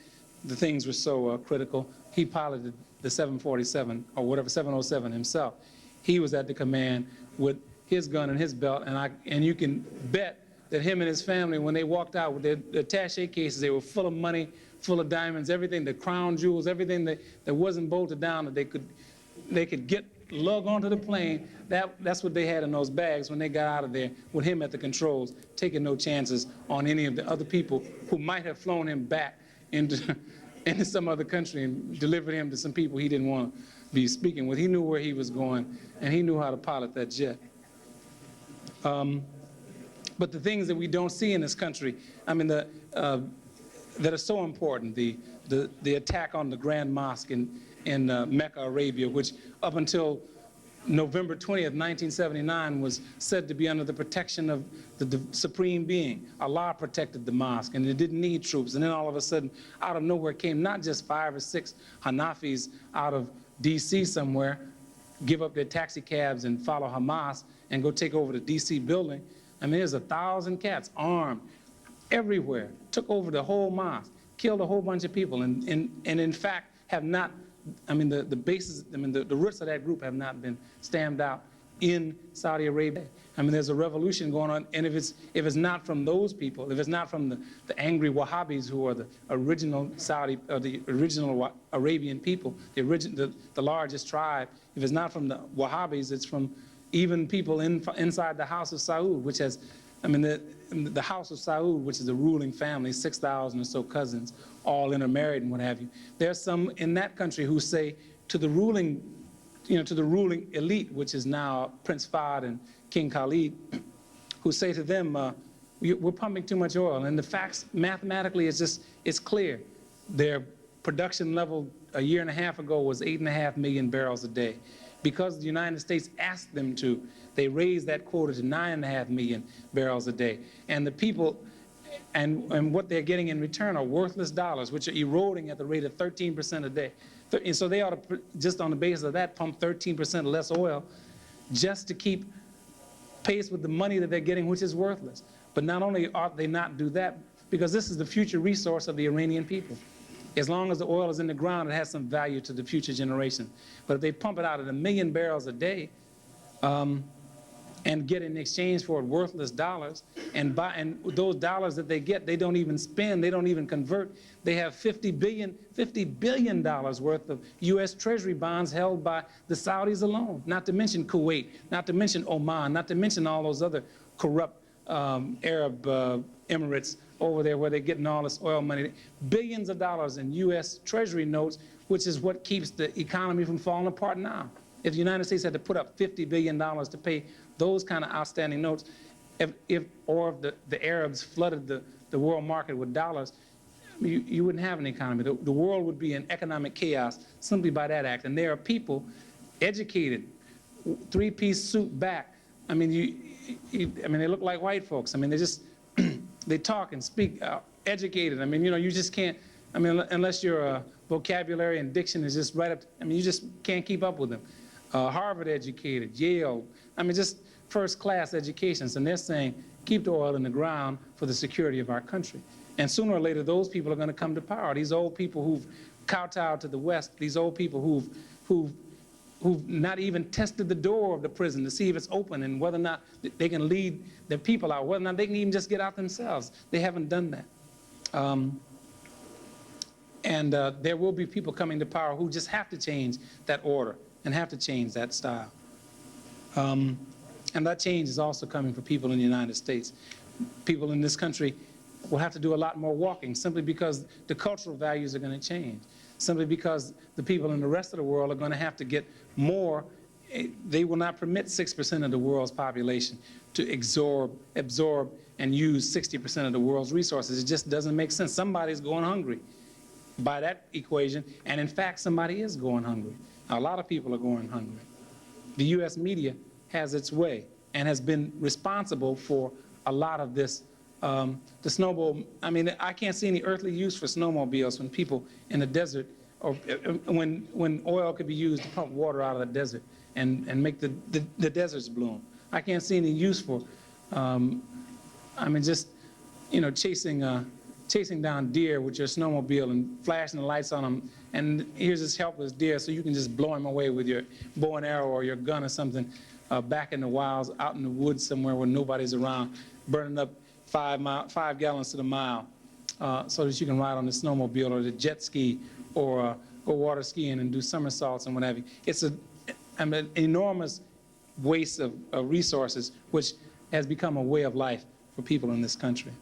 the things were so critical, he piloted the 747, or whatever, 707 himself. He was at the command with his gun and his belt, and you can bet that him and his family, when they walked out with their attaché cases, they were full of money, full of diamonds, everything, the crown jewels, everything that wasn't bolted down that they could get lug onto the plane. That's what they had in those bags when they got out of there with him at the controls, taking no chances on any of the other people who might have flown him back into some other country and delivered him to some people he didn't want to be speaking with. He knew where he was going, and he knew how to pilot that jet. But the things that we don't see in this country, I mean, that are so important, the attack on the Grand Mosque in Mecca, Arabia, which up until November 20th, 1979, was said to be under the protection of the Supreme Being. Allah protected the mosque, and it didn't need troops. And then all of a sudden, out of nowhere came not just 5 or 6 Hanafis out of D.C. somewhere, give up their taxi cabs and follow Hamas and go take over the D.C. building. I mean, there's 1,000 cats armed everywhere, took over the whole mosque, killed a whole bunch of people, and in fact have not, I mean, the bases, I mean, the roots of that group have not been stamped out in Saudi Arabia. I mean, there's a revolution going on, and if it's not from those people, if it's not from the angry Wahhabis who are the original Saudi, or the original Arabian people, the largest tribe, if it's not from the Wahhabis, it's from even people inside the House of Saud, which has, I mean, the House of Saud, which is the ruling family, 6,000 or so cousins, all intermarried and what have you. There's some in that country who say to the ruling, to the ruling elite, which is now Prince Fahd and King Khalid, who say to them, we're pumping too much oil. And the facts, mathematically, it's clear. Their production level a year and a half ago was 8.5 million barrels a day. Because the United States asked them to, they raised that quota to 9.5 million barrels a day. And the people, and what they're getting in return are worthless dollars, which are eroding at the rate of 13% a day. And so they ought to, just on the basis of that, pump 13% less oil just to keep pace with the money that they're getting, which is worthless. But not only ought they not do that, because this is the future resource of the Iranian people. As long as the oil is in the ground, it has some value to the future generation. But if they pump it out at 1 million barrels a day and get in exchange for it worthless dollars, and those dollars that they get, they don't even spend, they don't even convert. They have $50 billion worth of U.S. Treasury bonds held by the Saudis alone, not to mention Kuwait, not to mention Oman, not to mention all those other corrupt Arab Emirates over there where they're getting all this oil money. Billions of dollars in U.S. Treasury notes, which is what keeps the economy from falling apart now. If the United States had to put up $50 billion to pay those kind of outstanding notes, or if the Arabs flooded the world market with dollars, you wouldn't have an economy. The world would be in economic chaos simply by that act. And there are people, educated, three-piece suit back. I mean, they look like white folks. I mean, they just, they talk and speak educated. I mean, you just can't, I mean, unless your vocabulary and diction is just right up, I mean, you just can't keep up with them. Harvard educated, Yale, I mean, just first-class educations. And they're saying, keep the oil in the ground for the security of our country. And sooner or later, those people are going to come to power. These old people who've kowtowed to the West, these old people who've not even tested the door of the prison to see if it's open and whether or not they can lead their people out, whether or not they can even just get out themselves. They haven't done that. There will be people coming to power who just have to change that order and have to change that style. And that change is also coming for people in the United States. People in this country will have to do a lot more walking simply because the cultural values are going to change. Simply because the people in the rest of the world are going to have to get more. They will not permit 6% of the world's population to absorb and use 60% of the world's resources. It just doesn't make sense. Somebody's going hungry by that equation, and in fact, somebody is going hungry. A lot of people are going hungry. the U.S. media has its way and has been responsible for a lot of this. The snowball, I mean, I can't see any earthly use for snowmobiles when people in the desert, or when oil could be used to pump water out of the desert and make the deserts bloom. I can't see any use for, I mean, just, you know, chasing down deer with your snowmobile and flashing the lights on them, and here's this helpless deer, so you can just blow him away with your bow and arrow or your gun or something back in the wilds, out in the woods somewhere where nobody's around, burning up 5 gallons to the mile, so that you can ride on the snowmobile or the jet ski or go water skiing and do somersaults and what have you. It's an enormous waste of resources, which has become a way of life for people in this country.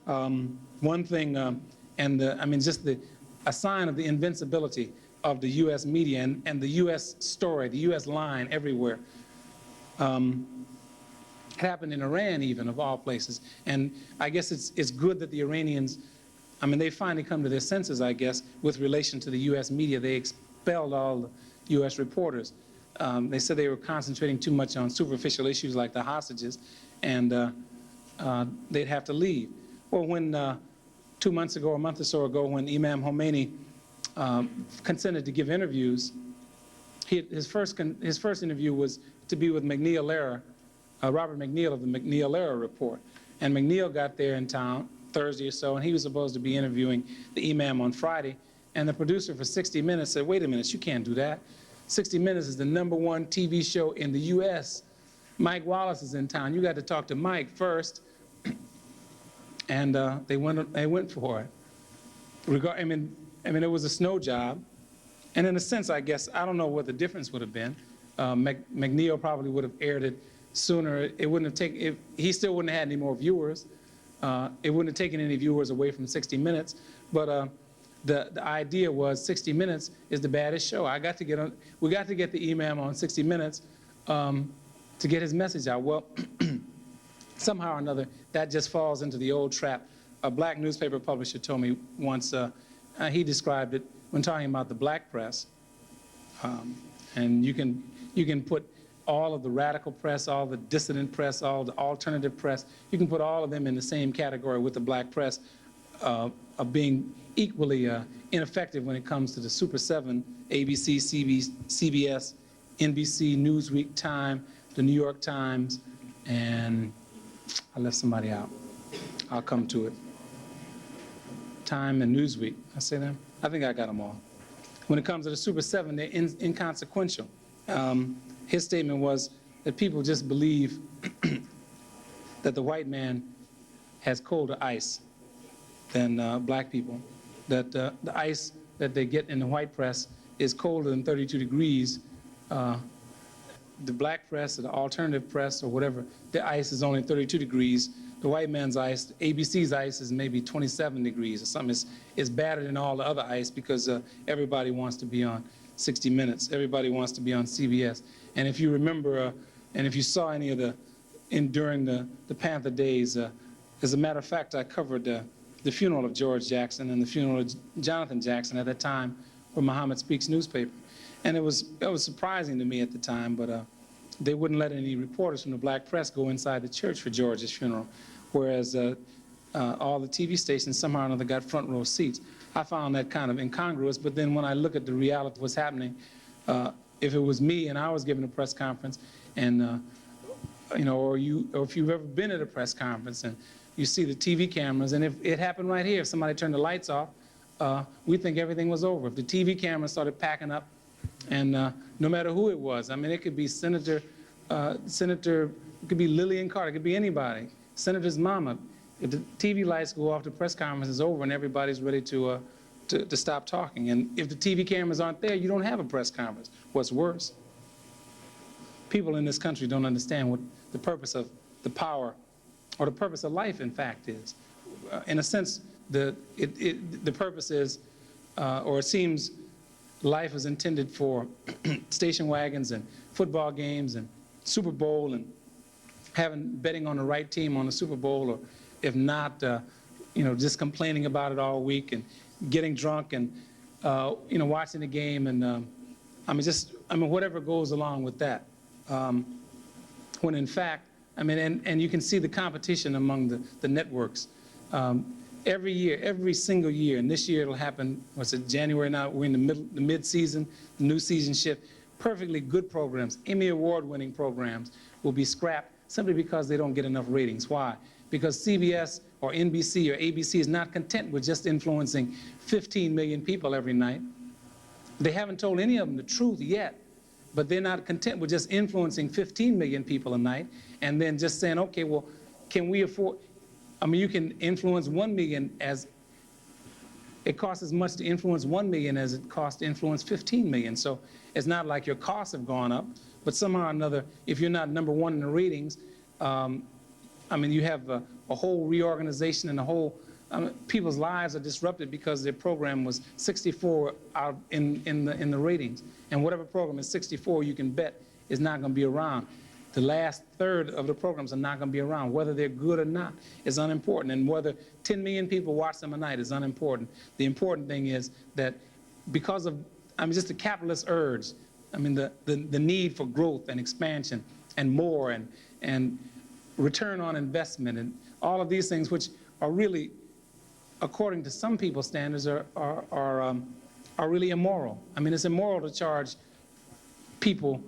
One thing, just a sign of the invincibility of the U.S. media and the U.S. story, the U.S. line everywhere. It happened in Iran, even, of all places. And I guess it's good that the Iranians, I mean, they finally come to their senses, I guess, with relation to the U.S. media. They expelled all the U.S. reporters. They said they were concentrating too much on superficial issues like the hostages, and they'd have to leave. Well, when 2 months ago, or a month or so ago, when Imam Khomeini consented to give interviews, his first interview was to be with McNeil Lehrer, Robert McNeil of the McNeil Lehrer Report. And McNeil got there in town Thursday or so, and he was supposed to be interviewing the Imam on Friday. And the producer for 60 Minutes said, wait a minute, you can't do that. 60 Minutes is the #1 TV show in the U.S. Mike Wallace is in town. You got to talk to Mike first. And they went for it. I mean, it was a snow job. And in a sense, I guess, I don't know what the difference would have been. McNeil probably would have aired it sooner. It wouldn't have taken, he still wouldn't have had any more viewers. It wouldn't have taken any viewers away from 60 Minutes. But the idea was 60 Minutes is the baddest show. We got to get the Imam on 60 Minutes to get his message out. Well, somehow or another, that just falls into the old trap. A black newspaper publisher told me once, he described it when talking about the black press. And you can put all of the radical press, all the dissident press, all the alternative press, you can put all of them in the same category with the black press of being equally ineffective when it comes to the Super 7, ABC, CBS, NBC, Newsweek, Time, the New York Times, and I left somebody out. I'll come to it. Time and Newsweek. I say them? I think I got them all. When it comes to the Super 7, they're inconsequential. His statement was that people just believe that the white man has colder ice than black people, that the ice that they get in the white press is colder than 32 degrees. The black press or the alternative press or whatever, the ice is only 32 degrees. The white man's ice, ABC's ice, is maybe 27 degrees or something. It's better than all the other ice because everybody wants to be on 60 Minutes. Everybody wants to be on CBS. And if you remember, and if you saw any of during the Panther days, as a matter of fact, I covered the funeral of George Jackson and the funeral of Jonathan Jackson at that time for Muhammad Speaks newspaper. And it was surprising to me at the time, but they wouldn't let any reporters from the black press go inside the church for George's funeral, whereas all the TV stations somehow or another got front row seats. I found that kind of incongruous, but then when I look at the reality of what's happening, if it was me and I was giving a press conference, and or if you've ever been at a press conference and you see the TV cameras, and if it happened right here, if somebody turned the lights off, we think everything was over. If the TV cameras started packing up, and no matter who it was, I mean, it could be Senator, it could be Lillian Carter, it could be anybody, Senator's mama. If the TV lights go off, the press conference is over and everybody's ready to stop talking. And if the TV cameras aren't there, you don't have a press conference. What's worse, people in this country don't understand what the purpose of the power, or the purpose of life, in fact, is. In a sense, the purpose is, or it seems, life is intended for station wagons and football games and Super Bowl and betting on the right team on the Super Bowl, or if not, just complaining about it all week and getting drunk and, watching the game and, just whatever goes along with that. When in fact, and you can see the competition among the networks. Every year, every single year, and this year it'll happen, what's it, January now, we're in the mid-season, the new season shift. Perfectly good programs, Emmy Award-winning programs, will be scrapped simply because they don't get enough ratings. Why? Because CBS or NBC or ABC is not content with just influencing 15 million people every night. They haven't told any of them the truth yet, but they're not content with just influencing 15 million people a night and then just saying, okay, well, can we afford, you can influence 1 million as, it costs as much to influence 1 million as it costs to influence 15 million. So it's not like your costs have gone up, but somehow or another, if you're not number one in the ratings, you have a whole reorganization and a whole, people's lives are disrupted because their program was 64 out in the ratings. And whatever program is 64, you can bet is not going to be around. The last third of the programs are not going to be around. Whether they're good or not is unimportant. And whether 10 million people watch them a night is unimportant. The important thing is that because of, just the capitalist urge, the need for growth and expansion and more and return on investment and all of these things, which are really, according to some people's standards, are really immoral. It's immoral to charge people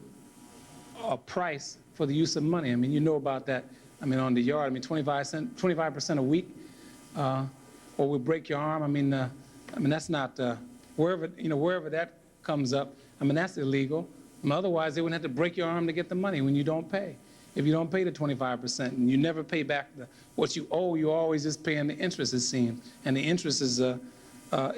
a price for the use of money. You know about that. On the yard, 25% a week, or we'll break your arm. That's not wherever that comes up. That's illegal. Otherwise, they wouldn't have to break your arm to get the money when you don't pay. If you don't pay the 25% and you never pay back what you owe, you're always just paying the interest, it seems. And the interest is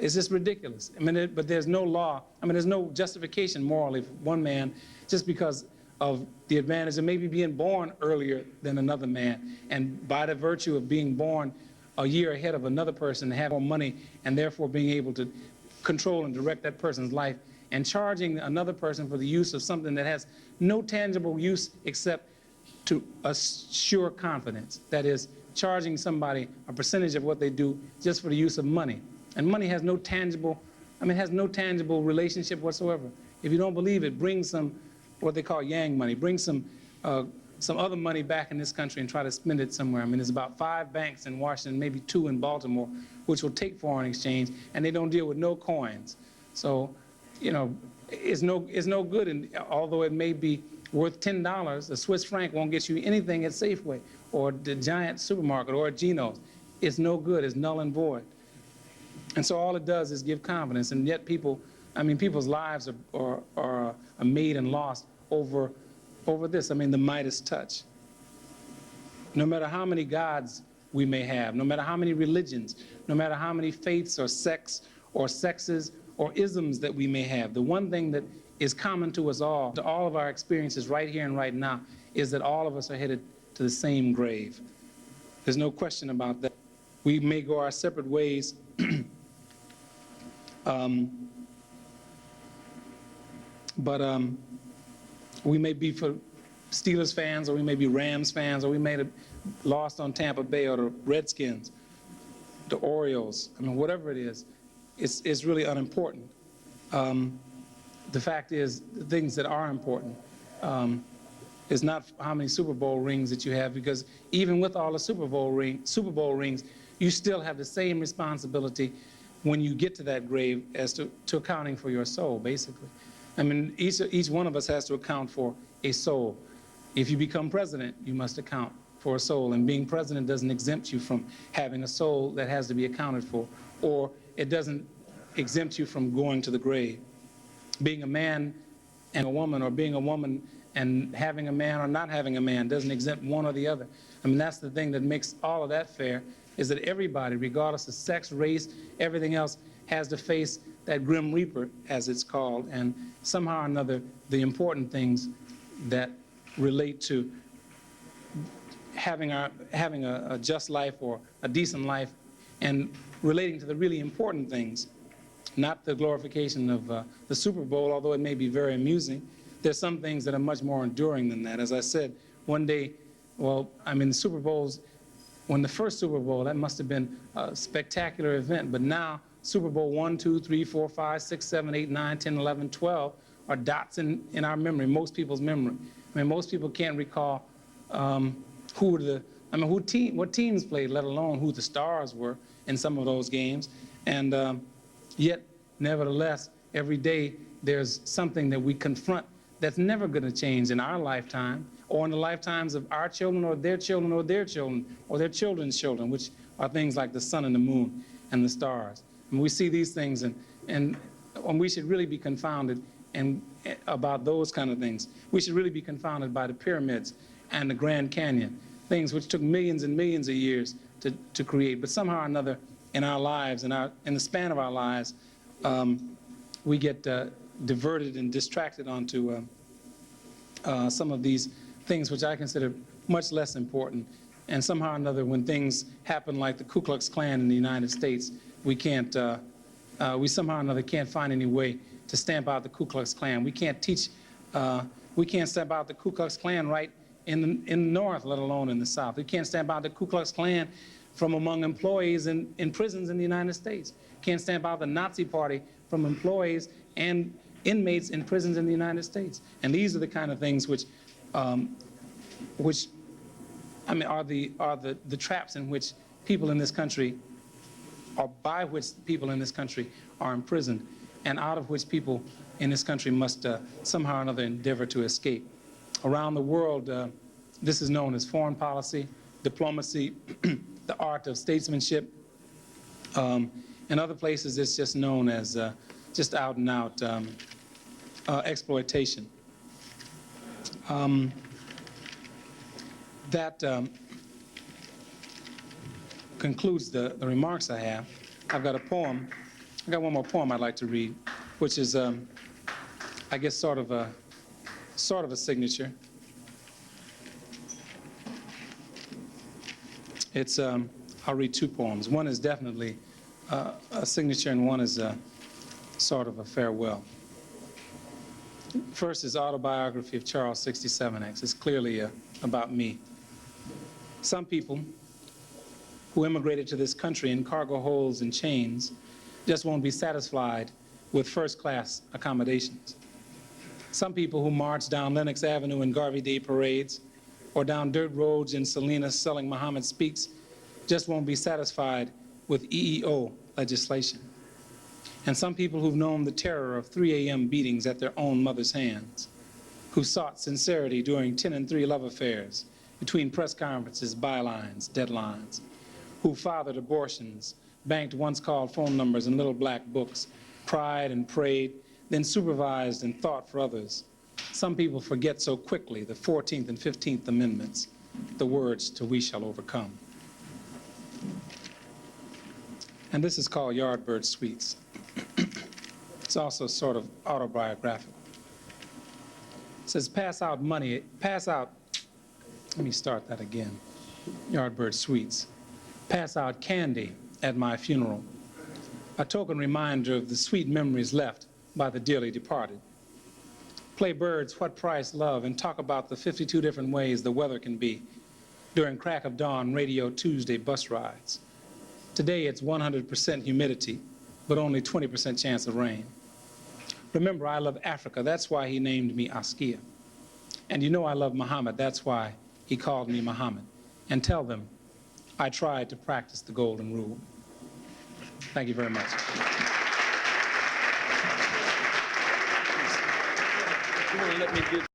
just ridiculous. But there's no law. There's no justification morally for one man just because of the advantage of maybe being born earlier than another man. And by the virtue of being born a year ahead of another person, have more money, and therefore being able to control and direct that person's life, and charging another person for the use of something that has no tangible use except to assure confidence. That is, charging somebody a percentage of what they do just for the use of money. And money has no tangible, has no tangible relationship whatsoever. If you don't believe it, bring some, what they call yang money, bring some other money back in this country and try to spend it somewhere. There's about 5 banks in Washington, maybe 2 in Baltimore, which will take foreign exchange, and they don't deal with no coins. So, it's no good, and although it may be worth $10, a Swiss franc won't get you anything at Safeway or the giant supermarket or at Geno's. It's no good, it's null and void. And so all it does is give confidence, and yet people's lives are made and lost over this, the Midas touch. No matter how many gods we may have, no matter how many religions, no matter how many faiths or sects or sexes or isms that we may have, the one thing that is common to us all, to all of our experiences right here and right now, is that all of us are headed to the same grave. There's no question about that. We may go our separate ways, but we may be for Steelers fans, or we may be Rams fans, or we may have lost on Tampa Bay or the Redskins, the Orioles. Whatever it is, it's really unimportant. The fact is, the things that are important is not how many Super Bowl rings that you have, because even with all the Super Bowl rings, you still have the same responsibility when you get to that grave as to accounting for your soul, basically. Each one of us has to account for a soul. If you become president, you must account for a soul, and being president doesn't exempt you from having a soul that has to be accounted for, or it doesn't exempt you from going to the grave. Being a man and a woman, or being a woman and having a man or not having a man, doesn't exempt one or the other. That's the thing that makes all of that fair, is that everybody, regardless of sex, race, everything else, has to face that grim reaper, as it's called, and somehow or another, the important things that relate to having a just life or a decent life, and relating to the really important things, not the glorification of the Super Bowl, although it may be very amusing. There's some things that are much more enduring than that. As I said, one day, the Super Bowls, when the first Super Bowl, that must have been a spectacular event, but now Super Bowl 1, 2, 3, 4, 5, 6, 7, 8, 9, 10, 11, 12, are dots in our memory, most people's memory. I mean, most people can't recall what teams played, let alone who the stars were in some of those games. And yet, nevertheless, every day there's something that we confront that's never going to change in our lifetime or in the lifetimes of our children or their children or their children or their children's children, which are things like the sun and the moon and the stars. And we see these things, and we should really be confounded about those kind of things. We should really be confounded by the pyramids and the Grand Canyon, things which took millions and millions of years to create. But somehow or another in our lives, in the span of our lives, we get diverted and distracted onto some of these things which I consider much less important. And somehow or another, when things happen like the Ku Klux Klan in the United States, we somehow or another can't find any way to stamp out the Ku Klux Klan. We can't stamp out the Ku Klux Klan right in the North, let alone in the South. We can't stamp out the Ku Klux Klan from among employees in prisons in the United States. Can't stamp out the Nazi Party from employees and inmates in prisons in the United States. And these are the kind of things which are the traps in which people in this country, or by which people in this country are imprisoned, and out of which people in this country must somehow or another endeavor to escape. Around the world, this is known as foreign policy, diplomacy, the art of statesmanship. In other places, it's just known as just out and out exploitation. That concludes the remarks I have. I've got a poem. I've got one more poem I'd like to read, which is, I guess, sort of a signature. It's, I'll read two poems. One is definitely a signature, and one is sort of a farewell. First is Autobiography of Charles 67X. It's clearly about me. Some people who immigrated to this country in cargo holds and chains just won't be satisfied with first-class accommodations. Some people who march down Lenox Avenue in Garvey Day parades or down dirt roads in Salinas selling Muhammad Speaks just won't be satisfied with EEO legislation. And some people who've known the terror of 3 a.m. beatings at their own mother's hands, who sought sincerity during 10 and 3 love affairs between press conferences, bylines, deadlines, who fathered abortions, banked once-called phone numbers in little black books, cried and prayed, then supervised and thought for others. Some people forget so quickly the 14th and 15th Amendments, the words to "We shall overcome." And this is called Yardbird Suites. It's also sort of autobiographical. It says, pass out money, let me start that again. Yardbird Suites. Pass out candy at my funeral, a token reminder of the sweet memories left by the dearly departed. Play birds, what price love, and talk about the 52 different ways the weather can be during crack of dawn Radio Tuesday bus rides. Today it's 100% humidity, but only 20% chance of rain. Remember, I love Africa, that's why he named me Askia. And you know I love Muhammad, that's why he called me Muhammad. And tell them, I tried to practice the golden rule. Thank you very much. You want to let me do